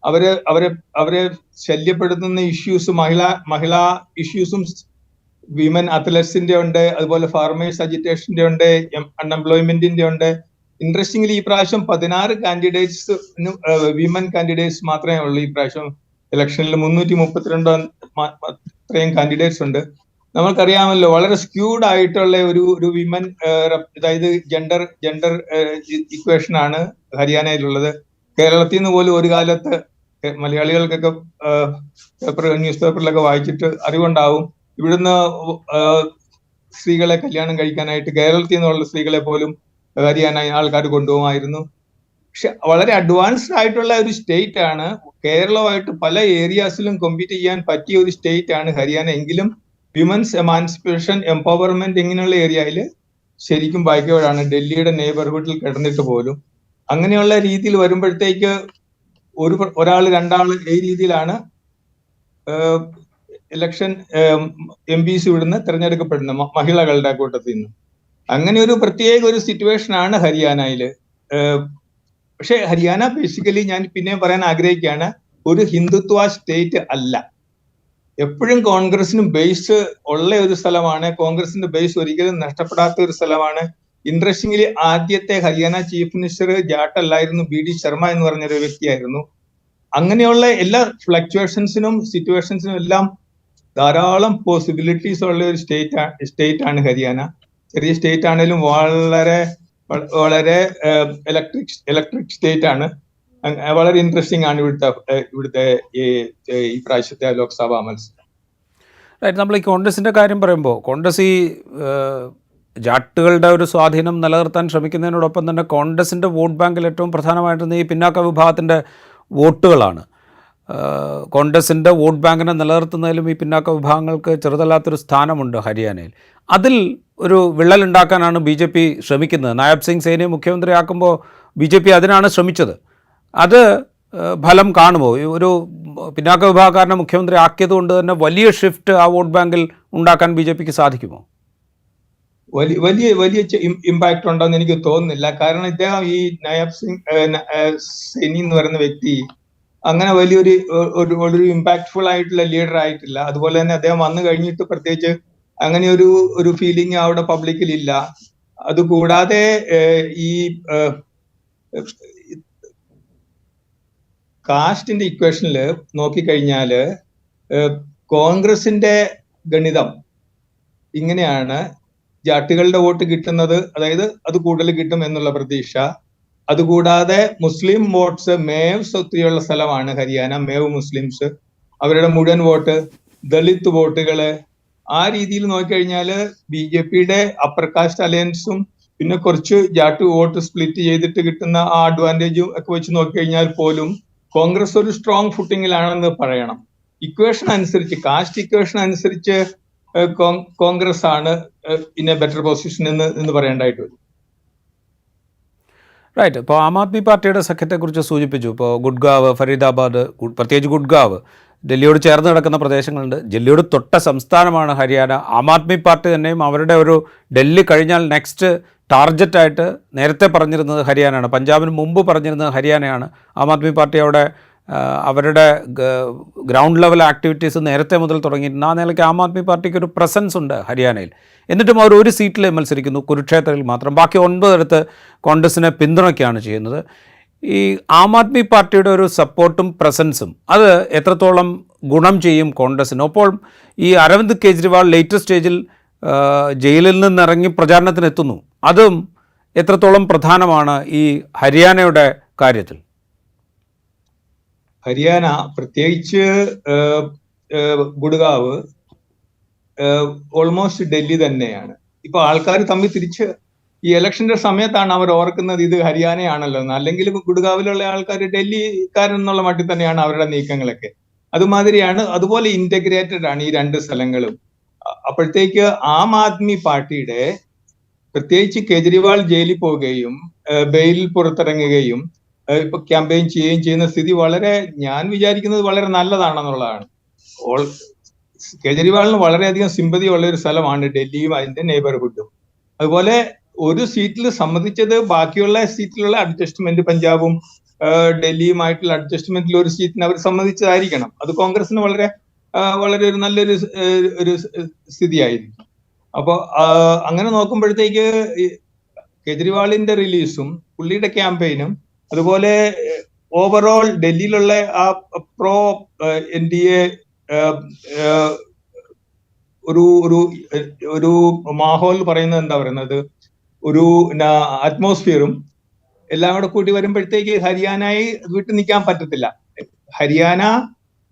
അവരെ ശല്യപ്പെടുത്തുന്ന ഇഷ്യൂസ്, മഹിളാ ഇഷ്യൂസും, വിമൻ അത്ലറ്റ്സിന്റെ ഉണ്ട്, അതുപോലെ ഫാർമേഴ്സ് അജിറ്റേഷന്റെ ഉണ്ട്, അൺഎംപ്ലോയ്മെന്റിന്റെ ഉണ്ട്. ഇൻട്രസ്റ്റിംഗ്ലി ഈ പ്രാവശ്യം 16 കാൻഡിഡേറ്റ്സ്, വിമൻ കാൻഡിഡേറ്റ്സ് മാത്രമേ ഉള്ളൂ ഈ പ്രാവശ്യം ഇലക്ഷനിൽ. 332 അത്രയും കാൻഡിഡേറ്റ്സ് ഉണ്ട്. നമ്മൾക്കറിയാമല്ലോ, വളരെ സ്ക്യൂഡ് ആയിട്ടുള്ള ഒരു വിമൻ, അതായത് ജെൻഡർ ഇക്വേഷൻ ആണ് ഹരിയാനയിലുള്ളത്. കേരളത്തിൽ നിന്ന് പോലും ഒരു കാലത്ത് മലയാളികൾക്കൊക്കെ ന്യൂസ് പേപ്പറിലൊക്കെ വായിച്ചിട്ട് അറിവുണ്ടാവും, ഇവിടുന്ന് സ്ത്രീകളെ കല്യാണം കഴിക്കാനായിട്ട് കേരളത്തിൽ നിന്നുള്ള സ്ത്രീകളെ പോലും ഹരിയാന ആൾക്കാർ കൊണ്ടുപോകുമായിരുന്നു. പക്ഷെ വളരെ അഡ്വാൻസ്ഡ് ആയിട്ടുള്ള ഒരു സ്റ്റേറ്റ് ആണ്. കേരളമായിട്ട് പല ഏരിയാസിലും കോമ്പീറ്റ് ചെയ്യാൻ പറ്റിയ ഒരു സ്റ്റേറ്റ് ആണ് ഹരിയാന. എങ്കിലും വിമൻസ് എമാൻസിപ്പേഷൻ, എംപവർമെന്റ് ഇങ്ങനെയുള്ള ഏരിയയിൽ ശരിക്കും ബാക്കിയോടാണ്, ഡൽഹിയുടെ നെയ്ബർഹുഡിൽ കിടന്നിട്ട് പോലും. അങ്ങനെയുള്ള രീതിയിൽ വരുമ്പോഴത്തേക്ക് ഒരാൾ 2 ആൾ ഈ രീതിയിലാണ് ഇലക്ഷൻ MPs ഇവിടുന്ന് തിരഞ്ഞെടുക്കപ്പെടുന്നത്, മഹിളകളുടെ കൂട്ടത്തിൽ നിന്ന്. അങ്ങനെ ഒരു പ്രത്യേക ഒരു സിറ്റുവേഷൻ ആണ് ഹരിയാനയിൽ. പക്ഷെ ഹരിയാന ബേസിക്കലി, ഞാൻ പിന്നെ പറയാൻ ആഗ്രഹിക്കുകയാണ്, ഒരു ഹിന്ദുത്വ സ്റ്റേറ്റ് അല്ല. എപ്പോഴും കോൺഗ്രസിന് ബേസ് ഉള്ള ഒരു സ്ഥലമാണ്. കോൺഗ്രസിന്റെ ബേസ് ഒരിക്കലും നഷ്ടപ്പെടാത്ത ഒരു സ്ഥലമാണ്. ഇൻട്രസ്റ്റിംഗ്ലി ആദ്യത്തെ ഹരിയാന ചീഫ് മിനിസ്റ്റർ ജാട്ട് അല്ലായിരുന്നു, BD ശർമ്മ എന്ന് പറഞ്ഞൊരു വ്യക്തിയായിരുന്നു. അങ്ങനെയുള്ള എല്ലാ ഫ്ലക്ച്വേഷൻസിനും സിറ്റുവേഷൻസിനും എല്ലാം ധാരാളം പോസിബിലിറ്റീസ് ഉള്ള ഒരു സ്റ്റേറ്റ് ആണ് ഹരിയാന. ചെറിയ സ്റ്റേറ്റ് ആണെങ്കിലും വളരെ ഇലക്ട്രിക് സ്റ്റേറ്റ് ആണ്. വളരെ ഇൻട്രസ്റ്റിംഗ് ആണ് ഇവിടുത്തെ ഈ പ്രാവശ്യത്തെ ലോക്സഭാ മത്സരം. നമ്മൾ ഈ കോൺഗ്രസിൻ്റെ കാര്യം പറയുമ്പോൾ, കോൺഗ്രസ് ഈ ജാട്ടുകളുടെ ഒരു സ്വാധീനം നിലനിർത്താൻ ശ്രമിക്കുന്നതിനോടൊപ്പം തന്നെ കോൺഗ്രസിൻ്റെ വോട്ട് ബാങ്കിൽ ഏറ്റവും പ്രധാനമായിട്ടുള്ള ഈ പിന്നാക്ക വിഭാഗത്തിൻ്റെ വോട്ടുകളാണ്. കോൺഗ്രസിൻ്റെ വോട്ട് ബാങ്കിനെ നിലനിർത്തുന്നതിലും ഈ പിന്നാക്ക വിഭാഗങ്ങൾക്ക് ചെറുതല്ലാത്തൊരു സ്ഥാനമുണ്ട് ഹരിയാനയിൽ. അതിൽ ഒരു വിള്ളലുണ്ടാക്കാനാണ് BJP ശ്രമിക്കുന്നത്. നായബ് സിംഗ് സൈനിയെ മുഖ്യമന്ത്രിയാക്കുമ്പോൾ BJP അതിനാണ് ശ്രമിച്ചത്. അത് ഫലം കാണുമോ? ഒരു പിന്നാക്ക വിഭാഗക്കാരനെ മുഖ്യമന്ത്രി ആക്കിയത് കൊണ്ട് തന്നെ വലിയ ഷിഫ്റ്റ് ആ വോട്ട് ബാങ്കിൽ ഉണ്ടാക്കാൻ BJPക്ക് സാധിക്കുമോ? വലിയ ഇമ്പാക്ട് ഉണ്ടെന്ന് എനിക്ക് തോന്നുന്നില്ല. കാരണം ഇദ്ദേഹം, ഈ നായബ് സിംഗ് സൈനി എന്ന് പറയുന്ന വ്യക്തി അങ്ങനെ വലിയൊരു ഇമ്പാക്ട്ഫുൾ ആയിട്ടുള്ള ലീഡർ ആയിട്ടില്ല. അതുപോലെ തന്നെ അദ്ദേഹം വന്നു കഴിഞ്ഞിട്ട് പ്രത്യേകിച്ച് അങ്ങനെ ഒരു ഫീലിംഗ് അവിടെ പബ്ലിക്കിൽ ഇല്ല. അതുകൂടാതെ ഈ കാസ്റ്റിന്റെ ഇക്വേഷനിൽ നോക്കിക്കഴിഞ്ഞാല് കോൺഗ്രസിന്റെ ഗണിതം ഇങ്ങനെയാണ്: ജാട്ടുകളുടെ വോട്ട് കിട്ടുന്നത്, അതായത് അത് കൂടുതൽ കിട്ടും എന്നുള്ള പ്രതീക്ഷ. അതുകൂടാതെ മുസ്ലിം വോട്ട്സ്, മേവ്സ് ഒത്തിരിയുള്ള സ്ഥലമാണ് ഹരിയാന, മേവ് മുസ്ലിംസ്, അവരുടെ മുഴുവൻ വോട്ട്, ദളിത് വോട്ടുകള്, ആ രീതിയിൽ നോക്കിക്കഴിഞ്ഞാല് BJPയുടെ അപ്പർ കാസ്റ്റ് അലയൻസും പിന്നെ കുറച്ച് ജാട്ട് വോട്ട് സ്പ്ലിറ്റ് ചെയ്തിട്ട് കിട്ടുന്ന ആ അഡ്വാൻറ്റേജും ഒക്കെ വെച്ച് നോക്കിക്കഴിഞ്ഞാൽ പോലും കോൺഗ്രസ് ഒരു സ്ട്രോങ് ഫുട്ടിങ്ങിലാണെന്ന് പറയണം. ഇക്വേഷൻ അനുസരിച്ച്, കാസ്റ്റ് ഇക്വേഷൻ അനുസരിച്ച് കോൺഗ്രസ് ആണ് ഇൻ എ ബെറ്റർ പൊസിഷൻ എന്ന് പറയേണ്ടതായിട്ട് വരും. റൈറ്റ്. ഇപ്പോൾ ആം ആദ്മി പാർട്ടിയുടെ സഖ്യത്തെക്കുറിച്ച് സൂചിപ്പിച്ചു. ഇപ്പോൾ ഗുഡ്ഗാവ്, ഫരീദാബാദ്, പ്രത്യേകിച്ച് ഗുഡ്ഗാവ്, ഡൽഹിയോട് ചേർന്ന് കിടക്കുന്ന പ്രദേശങ്ങളുണ്ട്. ഡൽഹിയോട് തൊട്ട സംസ്ഥാനമാണ് ഹരിയാന. ആം ആദ്മി പാർട്ടി തന്നെയും അവരുടെ ഒരു ഡൽഹി കഴിഞ്ഞാൽ നെക്സ്റ്റ് ടാർഗറ്റായിട്ട് നേരത്തെ പറഞ്ഞിരുന്നത് ഹരിയാനയാണ്. പഞ്ചാബിന് മുമ്പ് പറഞ്ഞിരുന്നത് ഹരിയാനയാണ്. ആം ആദ്മി പാർട്ടി അവിടെ അവരുടെ ഗ്രൗണ്ട് ലെവൽ ആക്ടിവിറ്റീസ് നേരത്തെ മുതൽ തുടങ്ങിയിട്ടുണ്ട്. ആ നിലയ്ക്ക് ആം ആദ്മി പാർട്ടിക്ക് ഒരു പ്രസൻസ് ഉണ്ട് ഹരിയാനയിൽ. എന്നിട്ടും അവർ ഒരു സീറ്റിൽ മത്സരിക്കുന്നു, കുരുക്ഷേത്രയിൽ മാത്രം. ബാക്കി 9 കോൺഗ്രസിനെ പിന്തുണയ്ക്കുകയാണ് ചെയ്യുന്നത്. ഈ ആം ആദ്മി പാർട്ടിയുടെ ഒരു സപ്പോർട്ടും പ്രസൻസും അത് എത്രത്തോളം ഗുണം ചെയ്യും കോൺഗ്രസിന്? ഒപ്പോൾ ഈ അരവിന്ദ് കെജ്രിവാൾ ലേറ്റസ്റ്റ് സ്റ്റേജിൽ ജയിലിൽ നിന്നിറങ്ങി പ്രചാരണത്തിനെത്തുന്നു. അതും എത്രത്തോളം പ്രധാനമാണ് ഈ ഹരിയാനയുടെ കാര്യത്തിൽ? ഹരിയാന, പ്രത്യേകിച്ച് ഗുഡ്ഗാവ് ഓൾമോസ്റ്റ് ഡൽഹി തന്നെയാണ്. ഇപ്പൊ ആൾക്കാർ തമ്മിൽ തിരിച്ച് ഈ ഇലക്ഷന്റെ സമയത്താണ് അവർ ഓർക്കുന്നത് ഇത് ഹരിയാനയാണല്ലോ എന്ന്. അല്ലെങ്കിൽ ഗുഡ്ഗാവിലുള്ള ആൾക്കാർ ഡൽഹിക്കാരെന്നുള്ള മട്ടിൽ തന്നെയാണ് അവരുടെ നീക്കങ്ങളൊക്കെ. അതുമാതിരിയാണ്. അതുപോലെ ഇന്റഗ്രേറ്റഡ് ആണ് ഈ 2 സ്ഥലങ്ങളും. അപ്പോഴത്തേക്ക് ആം ആദ്മി പാർട്ടിയുടെ, പ്രത്യേകിച്ച് കേജ്രിവാൾ ജയിലിൽ പോവുകയും ബെയിലിൽ പുറത്തിറങ്ങുകയും ഇപ്പൊ ക്യാമ്പയിൻ ചെയ്യുകയും ചെയ്യുന്ന സ്ഥിതി ഞാൻ വിചാരിക്കുന്നത് വളരെ നല്ലതാണെന്നുള്ളതാണ്. കേജ്രിവാളിന് വളരെയധികം സിമ്പതി ഉള്ള ഒരു സ്ഥലമാണ് ഡൽഹിയും അതിന്റെ നെയ്ബർഹുഡും. അതുപോലെ ഒരു സീറ്റിൽ സമ്മതിച്ചത് ബാക്കിയുള്ള സീറ്റിലുള്ള അഡ്ജസ്റ്റ്മെന്റ്, പഞ്ചാബും ഡൽഹിയുമായിട്ടുള്ള അഡ്ജസ്റ്റ്മെന്റിൽ ഒരു സീറ്റിന് അവർ സമ്മതിച്ചതായിരിക്കണം. അത് കോൺഗ്രസിന് വളരെ ഒരു നല്ലൊരു ഒരു സ്ഥിതിയായിരിക്കും. അപ്പൊ അങ്ങനെ നോക്കുമ്പോഴത്തേക്ക് കേജ്രിവാളിന്റെ റിലീസും പുള്ളിയുടെ ക്യാമ്പയിനും അതുപോലെ ഓവറോൾ ഡൽഹിയിലുള്ള ആ പ്രോ NDA ഒരു മാഹോൽ പറയുന്നത് എന്താ പറയുന്നത്, ഒരു അറ്റ്മോസ്ഫിയറും എല്ലാം കൂടെ കൂട്ടി വരുമ്പോഴത്തേക്ക് ഹരിയാനയെ വിട്ടു നിൽക്കാൻ പറ്റത്തില്ല. ഹരിയാന,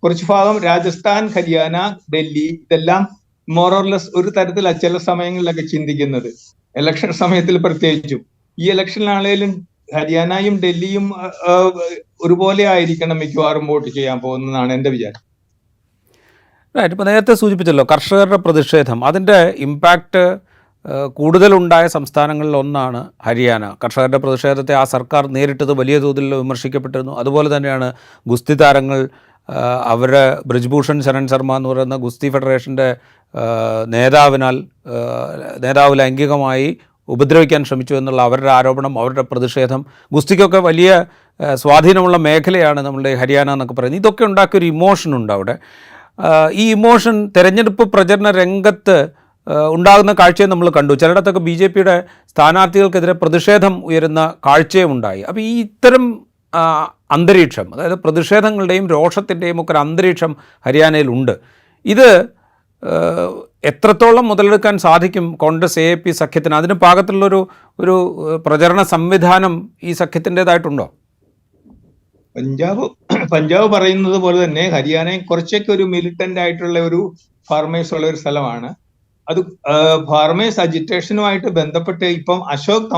കുറച്ച് ഭാഗം രാജസ്ഥാൻ, ഹരിയാന, ഡൽഹി, ഇതെല്ലാം മോറോർലെസ് ഒരു തരത്തില ചില സമയങ്ങളിലൊക്കെ ചിന്തിക്കുന്നത്. ഇലക്ഷൻ സമയത്തിൽ പ്രത്യേകിച്ചും. ഈ ഇലക്ഷനിലാണേലും ഹരിയാനയും ഡൽഹിയും ഒരുപോലെ ആയിരിക്കണം മിക്കവാറും വോട്ട് ചെയ്യാൻ പോകുന്നതാണ് എൻ്റെ വിചാരം. റൈറ്റ്. ഇപ്പോൾ നേരത്തെ സൂചിപ്പിച്ചല്ലോ കർഷകരുടെ പ്രതിഷേധം, അതിൻ്റെ ഇമ്പാക്റ്റ് കൂടുതലുണ്ടായ സംസ്ഥാനങ്ങളിൽ ഒന്നാണ് ഹരിയാന. കർഷകരുടെ പ്രതിഷേധത്തെ ആ സർക്കാർ നേരിട്ടത് വലിയ തോതിൽ വിമർശിക്കപ്പെട്ടിരുന്നു. അതുപോലെ തന്നെയാണ് ഗുസ്തി താരങ്ങൾ, അവരുടെ ബ്രിജ്ഭൂഷൺ ശരൺ ശർമ്മ എന്ന് പറയുന്ന ഗുസ്തി ഫെഡറേഷൻ്റെ നേതാവ് ലൈംഗികമായി ഉപദ്രവിക്കാൻ ശ്രമിച്ചു എന്നുള്ള അവരുടെ ആരോപണം, അവരുടെ പ്രതിഷേധം. ഗുസ്തിക്കൊക്കെ വലിയ സ്വാധീനമുള്ള മേഖലയാണ് നമ്മളുടെ ഹരിയാന എന്നൊക്കെ പറയുന്നത്. ഇതൊക്കെ ഉണ്ടാക്കിയൊരു ഇമോഷനുണ്ട് അവിടെ. ഈ ഇമോഷൻ തെരഞ്ഞെടുപ്പ് പ്രചരണ രംഗത്ത് ഉണ്ടാകുന്ന കാഴ്ചയെ നമ്മൾ കണ്ടു. ചിലയിടത്തൊക്കെ BJPയുടെ സ്ഥാനാർത്ഥികൾക്കെതിരെ പ്രതിഷേധം ഉയരുന്ന കാഴ്ചയും ഉണ്ടായി. അപ്പോൾ ഈ ഇത്തരം അന്തരീക്ഷം, അതായത് പ്രതിഷേധങ്ങളുടെയും രോഷത്തിൻ്റെയും ഒക്കെ ഒരു അന്തരീക്ഷം ഹരിയാനയിലുണ്ട്. ഇത് എത്രത്തോളം മുതലെടുക്കാൻ സാധിക്കും കോൺഗ്രസ് AAP സഖ്യത്തിന്? അതിന് പാകത്തിലുള്ളൊരു പ്രചരണ സംവിധാനം ഈ സഖ്യത്തിൻ്റെതായിട്ടുണ്ടോ? പഞ്ചാബ് പറയുന്നത് പോലെ തന്നെ ഹരിയാനയും കുറച്ചൊക്കെ ഒരു മിലിറ്റന്റ് ആയിട്ടുള്ള ഒരു ഫാർമേഴ്സ് ഉള്ള ഒരു സ്ഥലമാണ്. അത് ഫാർമേഴ്സ് അജിറ്റേഷനുമായിട്ട് ബന്ധപ്പെട്ട് ഇപ്പം അശോക്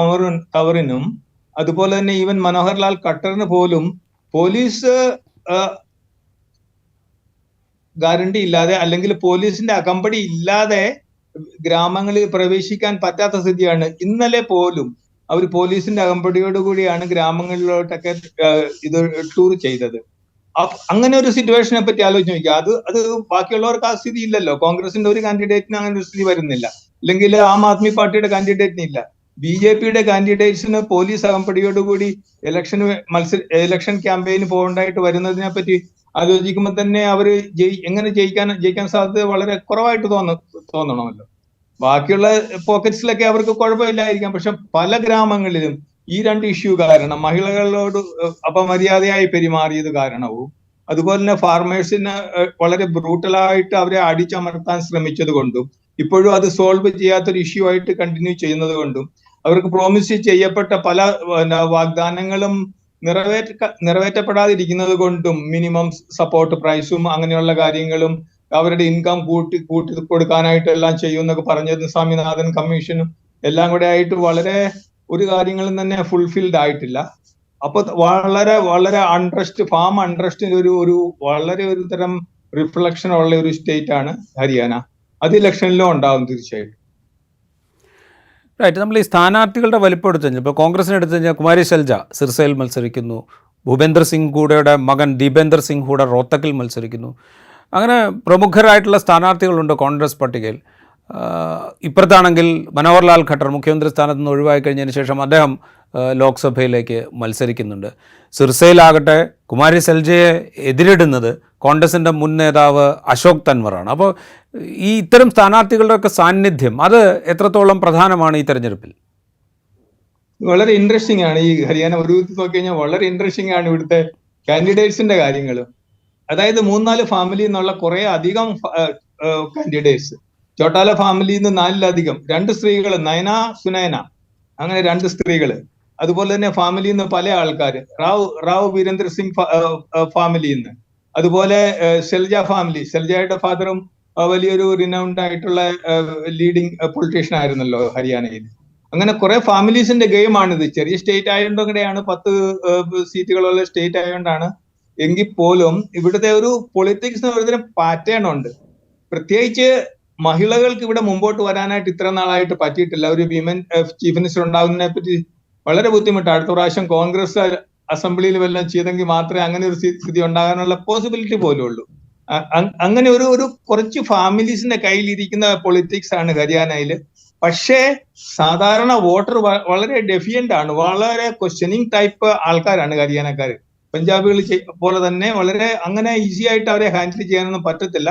തവറിനും അതുപോലെ തന്നെ ഈവൻ മനോഹർലാൽ ഖട്ടറിന് പോലും പോലീസ് ഗ്യാരണ്ടി ഇല്ലാതെ അല്ലെങ്കിൽ പോലീസിന്റെ അകമ്പടി ഇല്ലാതെ ഗ്രാമങ്ങളിൽ പ്രവേശിക്കാൻ പറ്റാത്ത സ്ഥിതിയാണ്. ഇന്നലെ പോലും അവർ പോലീസിന്റെ അകമ്പടിയോടുകൂടിയാണ് ഗ്രാമങ്ങളിലോട്ടൊക്കെ ഇത് ടൂർ ചെയ്തത്. അങ്ങനെ ഒരു സിറ്റുവേഷനെ പറ്റി ആലോചിച്ച് നോക്കുക. അത് ബാക്കിയുള്ളവർക്ക് ആ സ്ഥിതി ഇല്ലല്ലോ. കോൺഗ്രസിന്റെ ഒരു കാൻഡിഡേറ്റിന് അങ്ങനെ ഒരു സ്ഥിതി വരുന്നില്ല, അല്ലെങ്കിൽ ആം ആദ്മി പാർട്ടിയുടെ കാൻഡിഡേറ്റിന് ഇല്ല. BJPയുടെ കാൻഡിഡേറ്റ്സിന് പോലീസ് അകമ്പടിയോടുകൂടി ഇലക്ഷൻ ക്യാമ്പയിന് പോകേണ്ടതായിട്ട് വരുന്നതിനെ പറ്റി ആലോചിക്കുമ്പോൾ തന്നെ അവര് എങ്ങനെ ജയിക്കാൻ സാധ്യത വളരെ കുറവായിട്ട് തോന്നണമല്ലോ. ബാക്കിയുള്ള പോക്കറ്റ്സിലൊക്കെ അവർക്ക് കുഴപ്പമില്ലായിരിക്കാം. പക്ഷെ പല ഗ്രാമങ്ങളിലും ഈ 2 ഇഷ്യൂ കാരണം, മഹിളകളോട് അപമര്യാദയായി പെരുമാറിയത് കാരണവും അതുപോലെ തന്നെ ഫാർമേഴ്സിന് വളരെ ബ്രൂട്ടലായിട്ട് അവരെ അടിച്ചമർത്താൻ ശ്രമിച്ചത് കൊണ്ടും ഇപ്പോഴും അത് സോൾവ് ചെയ്യാത്തൊരു ഇഷ്യൂ ആയിട്ട് കണ്ടിന്യൂ ചെയ്യുന്നത് കൊണ്ടും അവർക്ക് പ്രോമിസ് ചെയ്യപ്പെട്ട പല വാഗ്ദാനങ്ങളും നിറവേറ്റപ്പെടാതിരിക്കുന്നത് കൊണ്ടും മിനിമം സപ്പോർട്ട് പ്രൈസും അങ്ങനെയുള്ള കാര്യങ്ങളും അവരുടെ ഇൻകം കൂട്ടി കൊടുക്കാനായിട്ട് എല്ലാം ചെയ്യുമെന്നൊക്കെ പറഞ്ഞത് സ്വാമിനാഥൻ കമ്മീഷനും എല്ലാം കൂടെ ആയിട്ട് വളരെ ഒരു കാര്യങ്ങളും തന്നെ ഫുൾഫിൽഡ് ആയിട്ടില്ല. അപ്പൊ വളരെ അൺട്രസ്റ്റ്, ഫാം അൺട്രസ്റ്റിന്റെ ഒരു വളരെ ഒരു തരം റിഫ്ലക്ഷൻ ഉള്ള ഒരു സ്റ്റേറ്റ് ആണ് ഹരിയാന. അത് ഇലക്ഷനിലും ഉണ്ടാവും തീർച്ചയായിട്ടും. റൈറ്റ്. നമ്മൾ ഈ സ്ഥാനാർത്ഥികളുടെ വലിപ്പം എടുത്തു കഴിഞ്ഞാൽ ഇപ്പോൾ കോൺഗ്രസിന് എടുത്തു കഴിഞ്ഞാൽ കുമാരി ശെൽജ സിർസയിൽ മത്സരിക്കുന്നു, ഭൂപേന്ദർ സിംഗ് ഹൂഡയുടെ മകൻ ദീപേന്ദർ സിംഗ് ഹൂഡ റോത്തക്കിൽ മത്സരിക്കുന്നു. അങ്ങനെ പ്രമുഖരായിട്ടുള്ള സ്ഥാനാർത്ഥികളുണ്ട് കോൺഗ്രസ് പട്ടികയിൽ. ഇപ്പുറത്താണെങ്കിൽ മനോഹർ ലാൽ ഖട്ടർ മുഖ്യമന്ത്രി സ്ഥാനത്ത് നിന്ന് ഒഴിവായി കഴിഞ്ഞതിന് ശേഷം അദ്ദേഹം ലോക്സഭയിലേക്ക് മത്സരിക്കുന്നുണ്ട്. സിർസയിലാകട്ടെ കുമാരി സെൽജയെ എതിരിടുന്നത് കോൺഗ്രസിൻ്റെ മുൻ നേതാവ് അശോക് തൻവറാണ്. അപ്പോൾ ഈ ഇത്തരം സ്ഥാനാർത്ഥികളുടെയൊക്കെ സാന്നിധ്യം അത് എത്രത്തോളം പ്രധാനമാണ് ഈ തെരഞ്ഞെടുപ്പിൽ? വളരെ ഇൻട്രസ്റ്റിംഗ് ആണ് ഈ ഹരിയാന ഒരു നോക്കി കഴിഞ്ഞാൽ വളരെ ഇൻട്രസ്റ്റിംഗ് ആണ് ഇവിടുത്തെ കാൻഡിഡേറ്റ്സിന്റെ കാര്യങ്ങളും. അതായത് 3-4 ഫാമിലി എന്നുള്ള കുറെ അധികം കാൻഡിഡേറ്റ്സ്. ചോട്ടാല ഫാമിലിയിൽ നിന്ന് 4-ലധികം 2 സ്ത്രീകൾ, നയന സുനയന, അങ്ങനെ 2 സ്ത്രീകൾ. അതുപോലെ തന്നെ ഫാമിലിയിൽ നിന്ന് പല ആൾക്കാർ, റാവു വീരേന്ദ്ര സിംഗ് ഫാമിലിയിൽ നിന്ന്, അതുപോലെ സെൽജ ഫാമിലി, സെൽജയുടെ ഫാദറും വലിയൊരു റിനൗണ്ട് ആയിട്ടുള്ള ലീഡിങ് പൊളിറ്റീഷ്യൻ ആയിരുന്നല്ലോ ഹരിയാനയിൽ. അങ്ങനെ കുറെ ഫാമിലീസിന്റെ ഗെയിമാണിത്. ചെറിയ സ്റ്റേറ്റ് ആയതുകൊണ്ടാണ് 10 സീറ്റുകളുള്ള സ്റ്റേറ്റ് ആയതുകൊണ്ടാണ്. എങ്കിൽ പോലും ഇവിടുത്തെ ഒരു പൊളിറ്റിക്സ് ഒരു പാറ്റേൺ ഉണ്ട്. പ്രത്യേകിച്ച് മഹിളകൾക്ക് ഇവിടെ മുമ്പോട്ട് വരാനായിട്ട് ഇത്ര നാളായിട്ട് പറ്റിയിട്ടില്ല. ഒരു വിമൻ ചീഫ് മിനിസ്റ്റർ ഉണ്ടാകുന്നതിനെ പറ്റി വളരെ ബുദ്ധിമുട്ടാണ്. അടുത്ത പ്രാവശ്യം കോൺഗ്രസ് അസംബ്ലിയിൽ വല്ലതും ചെയ്തെങ്കിൽ മാത്രമേ അങ്ങനെ ഒരു സ്ഥിതി ഉണ്ടാകാനുള്ള പോസിബിലിറ്റി പോലും ഉള്ളൂ. അങ്ങനെ ഒരു കുറച്ച് ഫാമിലീസിന്റെ കയ്യിലിരിക്കുന്ന പൊളിറ്റിക്സ് ആണ് ഹരിയാനയിൽ. പക്ഷേ സാധാരണ വോട്ടർ വളരെ ഡെഫിയന്റ് ആണ്, വളരെ ക്വസ്റ്റ്യനിങ് ടൈപ്പ് ആൾക്കാരാണ് ഹരിയാനക്കാർ. പഞ്ചാബികൾ പോലെ തന്നെ വളരെ അങ്ങനെ ഈസി ആയിട്ട് അവരെ ഹാൻഡിൽ ചെയ്യാനൊന്നും പറ്റത്തില്ല.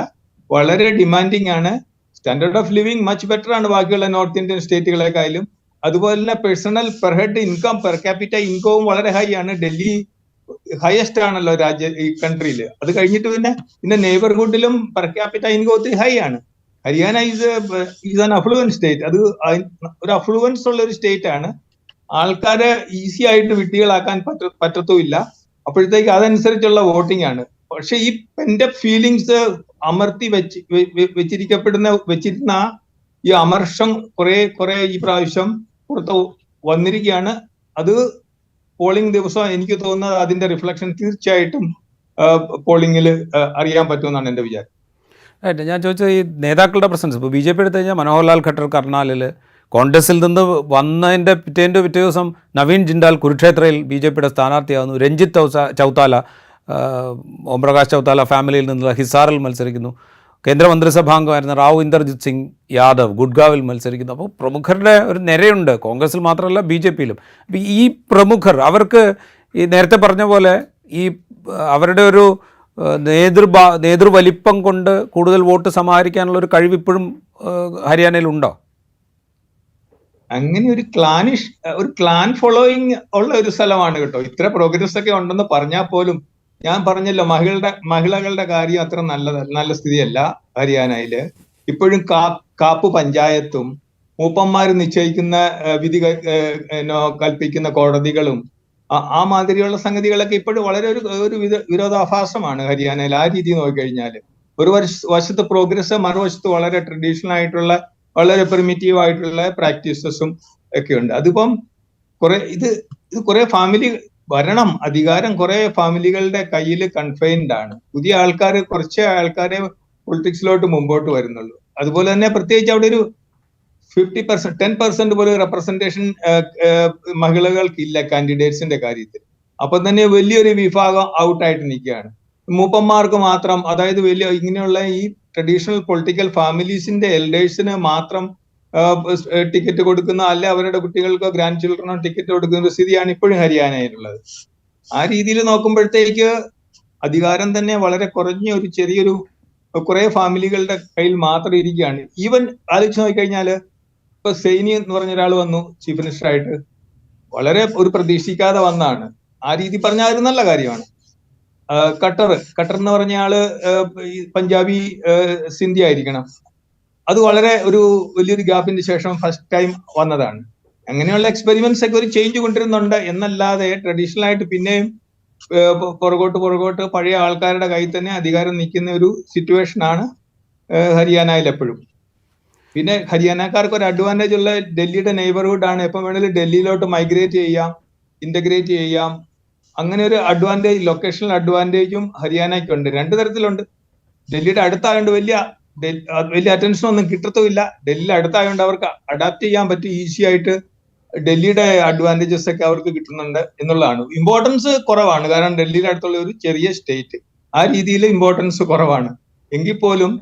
വളരെ ഡിമാൻഡിങ് ആണ്. Standard of living much better ആണ് ബാക്കിയുള്ള നോർത്ത് ഇന്ത്യൻ സ്റ്റേറ്റുകളെക്കാളും. അതുപോലെ തന്നെ personal per head income, per capita ഇൻകവും വളരെ ഹൈ ആണ്. ഡൽഹി ഹയസ്റ്റ് ആണല്ലോ ഈ കൺട്രിയിൽ. അത് കഴിഞ്ഞിട്ട് പിന്നെ നെയ്ബർഹുഡിലും പെർ ക്യാപിറ്റ ഇൻകം ഒത്തിരി ഹൈ ആണ്. Haryana is an affluence state. അത് ഒരു അഫ്ലുവൻസ് ഉള്ള ഒരു സ്റ്റേറ്റ് ആണ്. ആൾക്കാരെ ഈസി ആയിട്ട് വിട്ടികളാക്കാൻ പറ്റത്തുമില്ല. അപ്പോഴത്തേക്ക് അതനുസരിച്ചുള്ള വോട്ടിംഗ് ആണ്. പക്ഷെ ഈ പെൻഡപ്പ് ഫീലിങ്സ് അമർത്തി വെച്ചിരുന്ന ഈ അമർഷം കുറെ ഈ പ്രാവശ്യം പുറത്ത് വന്നിരിക്കുകയാണ്. അത് പോളിംഗ് ദിവസം എനിക്ക് തോന്നുന്നത് അതിന്റെ റിഫ്ലക്ഷൻ തീർച്ചയായിട്ടും പോളിംഗിൽ അറിയാൻ പറ്റുമെന്നാണ് എൻ്റെ വിചാരം. ഞാൻ ചോദിച്ചത് ഈ നേതാക്കളുടെ പ്രസൻസ് ഇപ്പോൾ ബി ജെ പി എടുത്തു കഴിഞ്ഞാൽ മനോഹർ ലാൽ ഖട്ടർ കർണാലിൽ, കോൺഗ്രസിൽ നിന്ന് വന്നതിൻ്റെ പിറ്റേ ദിവസം നവീൻ ജിൻഡാൽ കുരുക്ഷേത്രയിൽ ബി ജെ പിയുടെ സ്ഥാനാർത്ഥിയാകുന്നു. രഞ്ജിത്ത് ചൗത്താല, ഓംപ്രകാശ് ചൗത്താല ഫാമിലിയിൽ നിന്നുള്ള ഹിസാറിൽ മത്സരിക്കുന്നു. കേന്ദ്രമന്ത്രിസഭാംഗമായിരുന്ന റാവു ഇന്ദർജിത് സിംഗ് യാദവ് ഗുഡ്ഗാവിൽ മത്സരിക്കുന്നു. അപ്പോൾ പ്രമുഖരുടെ ഒരു നിരയുണ്ട്, കോൺഗ്രസിൽ മാത്രമല്ല ബി ജെ പിയിലും. അപ്പോൾ ഈ പ്രമുഖർ അവർക്ക് ഈ നേരത്തെ പറഞ്ഞ പോലെ ഈ അവരുടെ ഒരു നേതൃവലിപ്പം കൊണ്ട് കൂടുതൽ വോട്ട് സമാഹരിക്കാനുള്ള ഒരു കഴിവ് ഇപ്പോഴും ഹരിയാനയിലുണ്ടോ? അങ്ങനെ ഒരു ക്ലാൻ ഫോളോയിങ് ഉള്ള ഒരു സ്ഥലമാണ് കേട്ടോ. ഇത്ര പ്രോഗ്രസ് ഒക്കെ ഉണ്ടെന്ന് പറഞ്ഞാൽ പോലും, ഞാൻ പറഞ്ഞല്ലോ മഹിളകളുടെ കാര്യം അത്ര നല്ല സ്ഥിതിയല്ല ഹരിയാനയില്. ഇപ്പോഴും കാപ്പ് പഞ്ചായത്തും മൂപ്പന്മാർ നിശ്ചയിക്കുന്ന വിധി കൽപ്പിക്കുന്ന കോടതികളും ആ മാതിരിയുള്ള സംഗതികളൊക്കെ ഇപ്പോഴും വളരെ ഒരു വിരോധാഭാസമാണ് ഹരിയാനയിൽ. ആ രീതി നോക്കിക്കഴിഞ്ഞാൽ ഒരു വശത്ത് പ്രോഗ്രസ്, മറുവശത്ത് വളരെ ട്രഡീഷണൽ ആയിട്ടുള്ള വളരെ പ്രിമിറ്റീവ് ആയിട്ടുള്ള പ്രാക്ടീസസും ഒക്കെ ഉണ്ട്. അതിപ്പം ഇത് കുറെ ഫാമിലി ഭരണം, അധികാരം കുറെ ഫാമിലികളുടെ കയ്യിൽ കൺഫൈൻഡ് ആണ്. പുതിയ ആൾക്കാർ, കുറച്ച് ആൾക്കാരെ പൊളിറ്റിക്സിലോട്ട് മുമ്പോട്ട് വരുന്നുള്ളൂ. അതുപോലെ തന്നെ പ്രത്യേകിച്ച് അവിടെ ഒരു 50%, 10% പോലും റെപ്രസെന്റേഷൻ മഹിളകൾക്കില്ല കാൻഡിഡേറ്റ്സിന്റെ കാര്യത്തിൽ. അപ്പൊ തന്നെ വലിയൊരു വിഭാഗം ഔട്ടായിട്ട് നിൽക്കുകയാണ്. മൂപ്പന്മാർക്ക് മാത്രം, അതായത് ഇങ്ങനെയുള്ള ഈ ട്രഡീഷണൽ പൊളിറ്റിക്കൽ ഫാമിലീസിന്റെ എൽഡേഴ്സിന് മാത്രം ടിക്കറ്റ് കൊടുക്കുന്ന, അല്ലെ അവരുടെ കുട്ടികൾക്കോ ഗ്രാൻഡ് ചിൽഡ്രനോ ടിക്കറ്റ് കൊടുക്കുന്ന ഒരു സ്ഥിതിയാണ് ഇപ്പോഴും ഹരിയാനയിലുള്ളത്. ആ രീതിയിൽ നോക്കുമ്പോഴത്തേക്ക് അധികാരം തന്നെ വളരെ കുറഞ്ഞ ചെറിയൊരു കുറെ ഫാമിലികളുടെ കയ്യിൽ മാത്രം ഇരിക്കുകയാണ്. ഈവൻ ആലോചിച്ച് നോക്കിക്കഴിഞ്ഞാല് ഇപ്പൊ സൈനി എന്ന് പറഞ്ഞ ഒരാൾ വന്നു ചീഫ് മിനിസ്റ്റർ ആയിട്ട്, വളരെ ഒരു പ്രതീക്ഷിക്കാതെ വന്നാണ്. ആ രീതി പറഞ്ഞാൽ അത് നല്ല കാര്യമാണ്. ഖട്ടർ എന്ന് പറഞ്ഞ ആള് പഞ്ചാബി സിന്ധി ആയിരിക്കണം. അത് വളരെ വലിയൊരു ഗ്യാപ്പിന് ശേഷം ഫസ്റ്റ് ടൈം വന്നതാണ്. അങ്ങനെയുള്ള എക്സ്പെരിമെന്റ്സ് ഒക്കെ ഒരു ചേഞ്ച് കൊണ്ടിരുന്നുണ്ട് എന്നല്ലാതെ ട്രഡീഷണൽ ആയിട്ട് പിന്നെയും പുറകോട്ട് പഴയ ആൾക്കാരുടെ കയ്യിൽ തന്നെ അധികാരം നിൽക്കുന്ന ഒരു സിറ്റുവേഷൻ ആണ് ഹരിയാനയിൽ എപ്പോഴും. പിന്നെ ഹരിയാനക്കാർക്ക് ഒരു അഡ്വാൻറ്റേജ് ഉള്ള ഡൽഹിയുടെ നെയ്ബർഹുഡ് ആണ്. എപ്പം വേണമെങ്കിലും ഡൽഹിയിലോട്ട് മൈഗ്രേറ്റ് ചെയ്യാം, ഇന്റഗ്രേറ്റ് ചെയ്യാം. അങ്ങനെ ഒരു അഡ്വാൻറ്റേജ്, ലൊക്കേഷണൽ അഡ്വാൻറ്റേജും ഹരിയാനയ്ക്കുണ്ട്. 2 തരത്തിലുണ്ട്. ഡൽഹിയുടെ അടുത്തായതുകൊണ്ട് വലിയ വലിയ അറ്റൻഷൻ ഒന്നും കിട്ടത്തുമില്ല. ഡൽഹിയിൽ അടുത്തായതുകൊണ്ട് അവർക്ക് അഡാപ്റ്റ് ചെയ്യാൻ പറ്റും ഈസി ആയിട്ട്. ഡൽഹിയുടെ അഡ്വാൻറ്റേജസ് ഒക്കെ അവർക്ക് കിട്ടുന്നുണ്ട് എന്നുള്ളതാണ്. ഇമ്പോർട്ടൻസ് കുറവാണ്, കാരണം ഡൽഹിയുടെ അടുത്തുള്ള ഒരു ചെറിയ സ്റ്റേറ്റ്, ആ രീതിയിൽ ഇമ്പോർട്ടൻസ് കുറവാണ്. എങ്കിൽ പോലും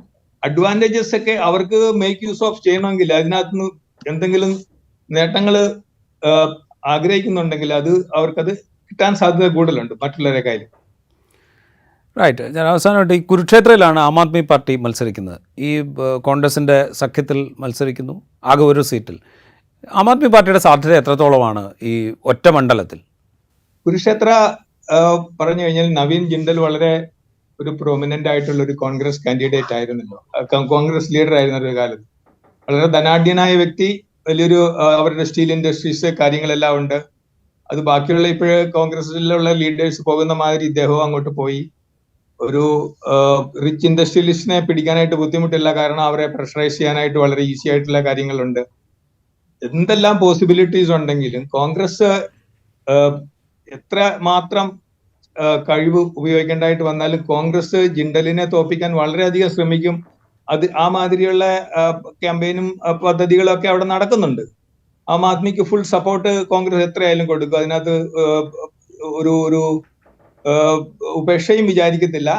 അഡ്വാൻറ്റേജസ് ഒക്കെ അവർക്ക് മേക്ക് യൂസ് ഓഫ് ചെയ്യണമെങ്കിൽ, അതിനകത്ത് എന്തെങ്കിലും നേട്ടങ്ങൾ ആഗ്രഹിക്കുന്നുണ്ടെങ്കിൽ അവർക്കത് കിട്ടാൻ സാധ്യത കൂടുതലുണ്ട് മറ്റുള്ളവരെ കാര്യം. റൈറ്റ്. ഞാൻ അവസാനമായിട്ട് ഈ കുരുക്ഷേത്രയിലാണ് ആം ആദ്മി പാർട്ടി മത്സരിക്കുന്നത്. ഈ കോൺഗ്രസിൻ്റെ സഖ്യത്തിൽ മത്സരിക്കുന്നു, ആകെ ഒരു സീറ്റിൽ. ആം ആദ്മി പാർട്ടിയുടെ സാധ്യത എത്രത്തോളമാണ് ഈ ഒറ്റ മണ്ഡലത്തിൽ? കുരുക്ഷേത്ര പറഞ്ഞു കഴിഞ്ഞാൽ നവീൻ ജിണ്ടൽ വളരെ ഒരു പ്രൊമിനന്റ് ആയിട്ടുള്ള ഒരു കോൺഗ്രസ് കാൻഡിഡേറ്റ് ആയിരുന്നല്ലോ, കോൺഗ്രസ് ലീഡർ ആയിരുന്ന ഒരു കാലത്ത്. വളരെ ധനാഢ്യനായ വ്യക്തി, വലിയൊരു അവരുടെ സ്റ്റീൽ ഇൻഡസ്ട്രീസ് കാര്യങ്ങളെല്ലാം ഉണ്ട്. അത് ബാക്കിയുള്ള ഇപ്പോഴ് കോൺഗ്രസിലുള്ള ലീഡേഴ്സ് പോകുന്ന മാതിരി ഇദ്ദേഹവും അങ്ങോട്ട് പോയി. ഒരു റിച്ച് ഇൻഡസ്ട്രിയലിസ്റ്റിനെ പിടിക്കാനായിട്ട് ബുദ്ധിമുട്ടില്ല, കാരണം അവരെ പ്രഷറൈസ് ചെയ്യാനായിട്ട് വളരെ ഈസി ആയിട്ടുള്ള കാര്യങ്ങളുണ്ട്. എന്തെല്ലാം പോസിബിലിറ്റീസ് ഉണ്ടെങ്കിലും കോൺഗ്രസ് എത്ര മാത്രം കഴിവ് ഉപയോഗിക്കേണ്ടതായിട്ട് വന്നാലും കോൺഗ്രസ് ജിണ്ടലിനെ തോപ്പിക്കാൻ വളരെയധികം ശ്രമിക്കും. ആ മാതിരിയുള്ള ക്യാമ്പയിനും പദ്ധതികളും ഒക്കെ അവിടെ നടക്കുന്നുണ്ട്. ആം ആദ്മിക്ക് ഫുൾ സപ്പോർട്ട് കോൺഗ്രസ് എത്രയായാലും കൊടുക്കും. അതിനകത്ത് ഒരു ഉപേക്ഷയും വിചാരിക്കത്തില്ല.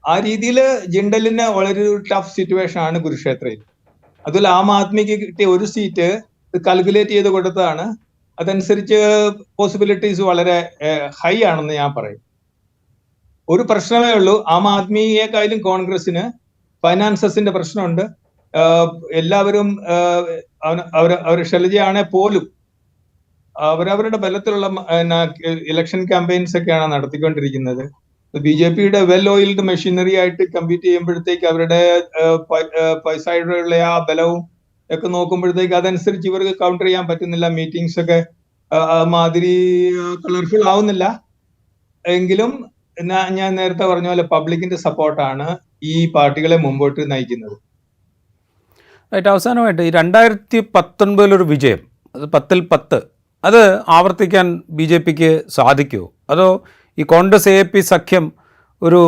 ആ രീതിയിൽ ജിണ്ടലിന് വളരെ ടഫ് സിറ്റുവേഷൻ ആണ് കുരുക്ഷേത്രയിൽ. അതുപോലെ ആം ആദ്മിക്ക് കിട്ടിയ ഒരു സീറ്റ് കാൽക്കുലേറ്റ് ചെയ്ത് കൊടുത്തതാണ്. അതനുസരിച്ച് പോസിബിലിറ്റീസ് വളരെ ഹൈ ആണെന്ന് ഞാൻ പറയും. ഒരു പ്രശ്നമേ ഉള്ളൂ, ആം ആദ്മിയെക്കാളും കോൺഗ്രസിന് ഫൈനാൻസസിന്റെ പ്രശ്നമുണ്ട്. എല്ലാവരും അവർ ഷെൽജയാണെ പോലും അവരവരുടെ ബലത്തിലുള്ള ഇലക്ഷൻ ക്യാമ്പയിൻസ് ഒക്കെയാണ് നടത്തിക്കൊണ്ടിരിക്കുന്നത്. BJPയുടെ വെൽ ഓയിൽഡ് മെഷീനറി ആയിട്ട് കമ്പീറ്റ് ചെയ്യുമ്പോഴത്തേക്ക് അവരുടെ പൈസയുടെ ആ ബലവും ഒക്കെ നോക്കുമ്പോഴത്തേക്ക് അതനുസരിച്ച് ഇവർക്ക് കൗണ്ടർ ചെയ്യാൻ പറ്റുന്നില്ല. മീറ്റിംഗ്സ് ഒക്കെ മാതിരി കളർഫുൾ ആവുന്നില്ല. എങ്കിലും ഞാൻ നേരത്തെ പറഞ്ഞ പോലെ പബ്ലിക്കിന്റെ സപ്പോർട്ടാണ് ഈ പാർട്ടികളെ മുമ്പോട്ട് നയിക്കുന്നത്. റൈറ്റ്. അവസാനമായിട്ട് ഈ 2019 വിജയം, അത് 10-10, അത് ആവർത്തിക്കാൻ BJPക്ക് സാധിക്കുമോ? അതോ ഈ കോൺഗ്രസ് AAP സഖ്യം ഒരു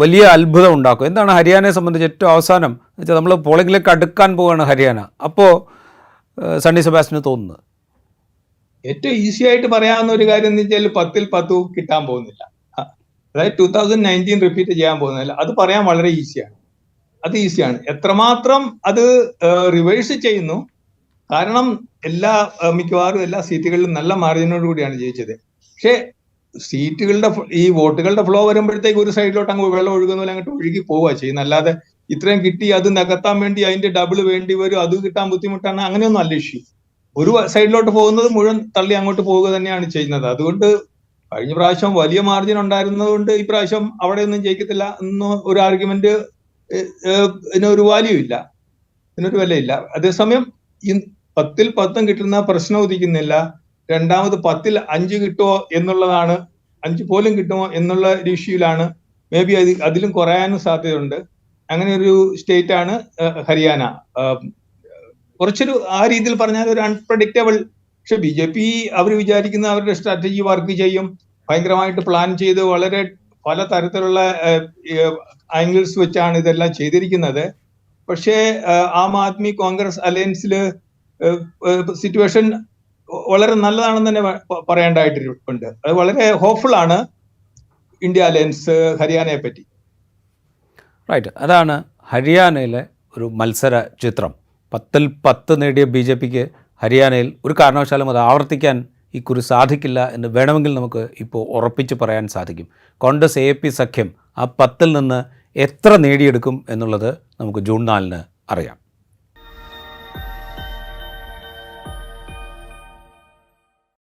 വലിയ അത്ഭുതം ഉണ്ടാക്കും? എന്താണ് ഹരിയാനയെ സംബന്ധിച്ച് ഏറ്റവും അവസാനം വെച്ചാൽ നമ്മൾ പോളിംഗിലേക്ക് അടുക്കാൻ പോവുകയാണ് ഹരിയാന, അപ്പോൾ സണ്ണി സെബാസ്റ്റ്യന് തോന്നുന്നത്? ഏറ്റവും ഈസി ആയിട്ട് പറയാവുന്ന ഒരു കാര്യം എന്ന് വെച്ചാൽ 10-10 കിട്ടാൻ പോകുന്നില്ല. അതായത് 2019 റിപ്പീറ്റ് ചെയ്യാൻ പോകുന്നില്ല. അത് പറയാൻ വളരെ ഈസിയാണ്. അത് ഈസിയാണ്. എത്രമാത്രം അത് റിവേഴ്സ് ചെയ്യുന്നു, കാരണം മിക്കവാറും എല്ലാ സീറ്റുകളിലും നല്ല മാർജിനോട് കൂടിയാണ് ജയിച്ചത്. പക്ഷേ സീറ്റുകളുടെ ഈ വോട്ടുകളുടെ ഫ്ലോ വരുമ്പോഴത്തേക്ക് ഒരു സൈഡിലോട്ട് അങ്ങ് വെള്ളം ഒഴുകുന്ന പോലെ അങ്ങോട്ട് ഒഴുകി പോവുക ചെയ്യുന്നത്. അല്ലാതെ ഇത്രയും കിട്ടി അത് നികത്താൻ വേണ്ടി അതിന്റെ ഡബിൾ വേണ്ടി വരും, അത് കിട്ടാൻ ബുദ്ധിമുട്ടാണ്, അങ്ങനെയൊന്നും അല്ല ഇഷ്യൂ. ഒരു സൈഡിലോട്ട് പോകുന്നത് മുഴുവൻ തള്ളി അങ്ങോട്ട് പോവുക തന്നെയാണ് ചെയ്യുന്നത്. അതുകൊണ്ട് കഴിഞ്ഞ പ്രാവശ്യം വലിയ മാർജിൻ ഉണ്ടായിരുന്നത് കൊണ്ട് ഈ പ്രാവശ്യം അവിടെ ഒന്നും ജയിക്കത്തില്ല എന്ന ഒരു ആർഗ്യുമെന്റ് ഇതിനൊരു വാല്യൂ ഇല്ല, ഇതിനൊരു വിലയില്ല. അതേസമയം ഈ 10-10 കിട്ടുന്ന പ്രശ്നം ഉദിക്കുന്നില്ല. രണ്ടാമത് 10-5 കിട്ടുമോ എന്നുള്ളതാണ്, 5 പോലും കിട്ടുമോ എന്നുള്ള ഒരു ഇഷ്യൂലാണ്. മേ ബി അതിലും കുറയാനും സാധ്യതയുണ്ട്. അങ്ങനെ ഒരു സ്റ്റേറ്റ് ആണ് ഹരിയാന. കുറച്ചൊരു ആ രീതിയിൽ പറഞ്ഞാൽ ഒരു അൺപ്രഡിക്റ്റബിൾ. പക്ഷെ BJP അവർ വിചാരിക്കുന്ന അവരുടെ സ്ട്രാറ്റജി വർക്ക് ചെയ്യും. ഭയങ്കരമായിട്ട് പ്ലാൻ ചെയ്ത് വളരെ പല തരത്തിലുള്ള ആംഗിൾസ് വെച്ചാണ് ഇതെല്ലാം ചെയ്തിരിക്കുന്നത്. പക്ഷേ ആം ആദ്മി കോൺഗ്രസ് അലയൻസിൽ സിറ്റുവേഷൻ വളരെ നല്ലതാണെന്ന് തന്നെ പറയേണ്ടതായിട്ടുണ്ട്. അത് വളരെ ഹോപ്പ്ഫുൾ ആണ് ഇന്ത്യ അലയൻസ് ഹരിയാനയെ പറ്റി. റൈറ്റ്. അതാണ് ഹരിയാനയിലെ ഒരു മത്സര ചിത്രം. 10-10 നേടിയ BJPക്ക് ഹരിയാനയിൽ ഒരു കാരണവശാലും അത് ആവർത്തിക്കാൻ ഇക്കുറി സാധിക്കില്ല എന്ന് വേണമെങ്കിൽ നമുക്ക് ഇപ്പോൾ ഉറപ്പിച്ച് പറയാൻ സാധിക്കും. കോൺഗ്രസ് AAP സഖ്യം ആ 10-ൽ നിന്ന് എത്ര നേടിയെടുക്കും എന്നുള്ളത് നമുക്ക് ജൂൺ 4 അറിയാം.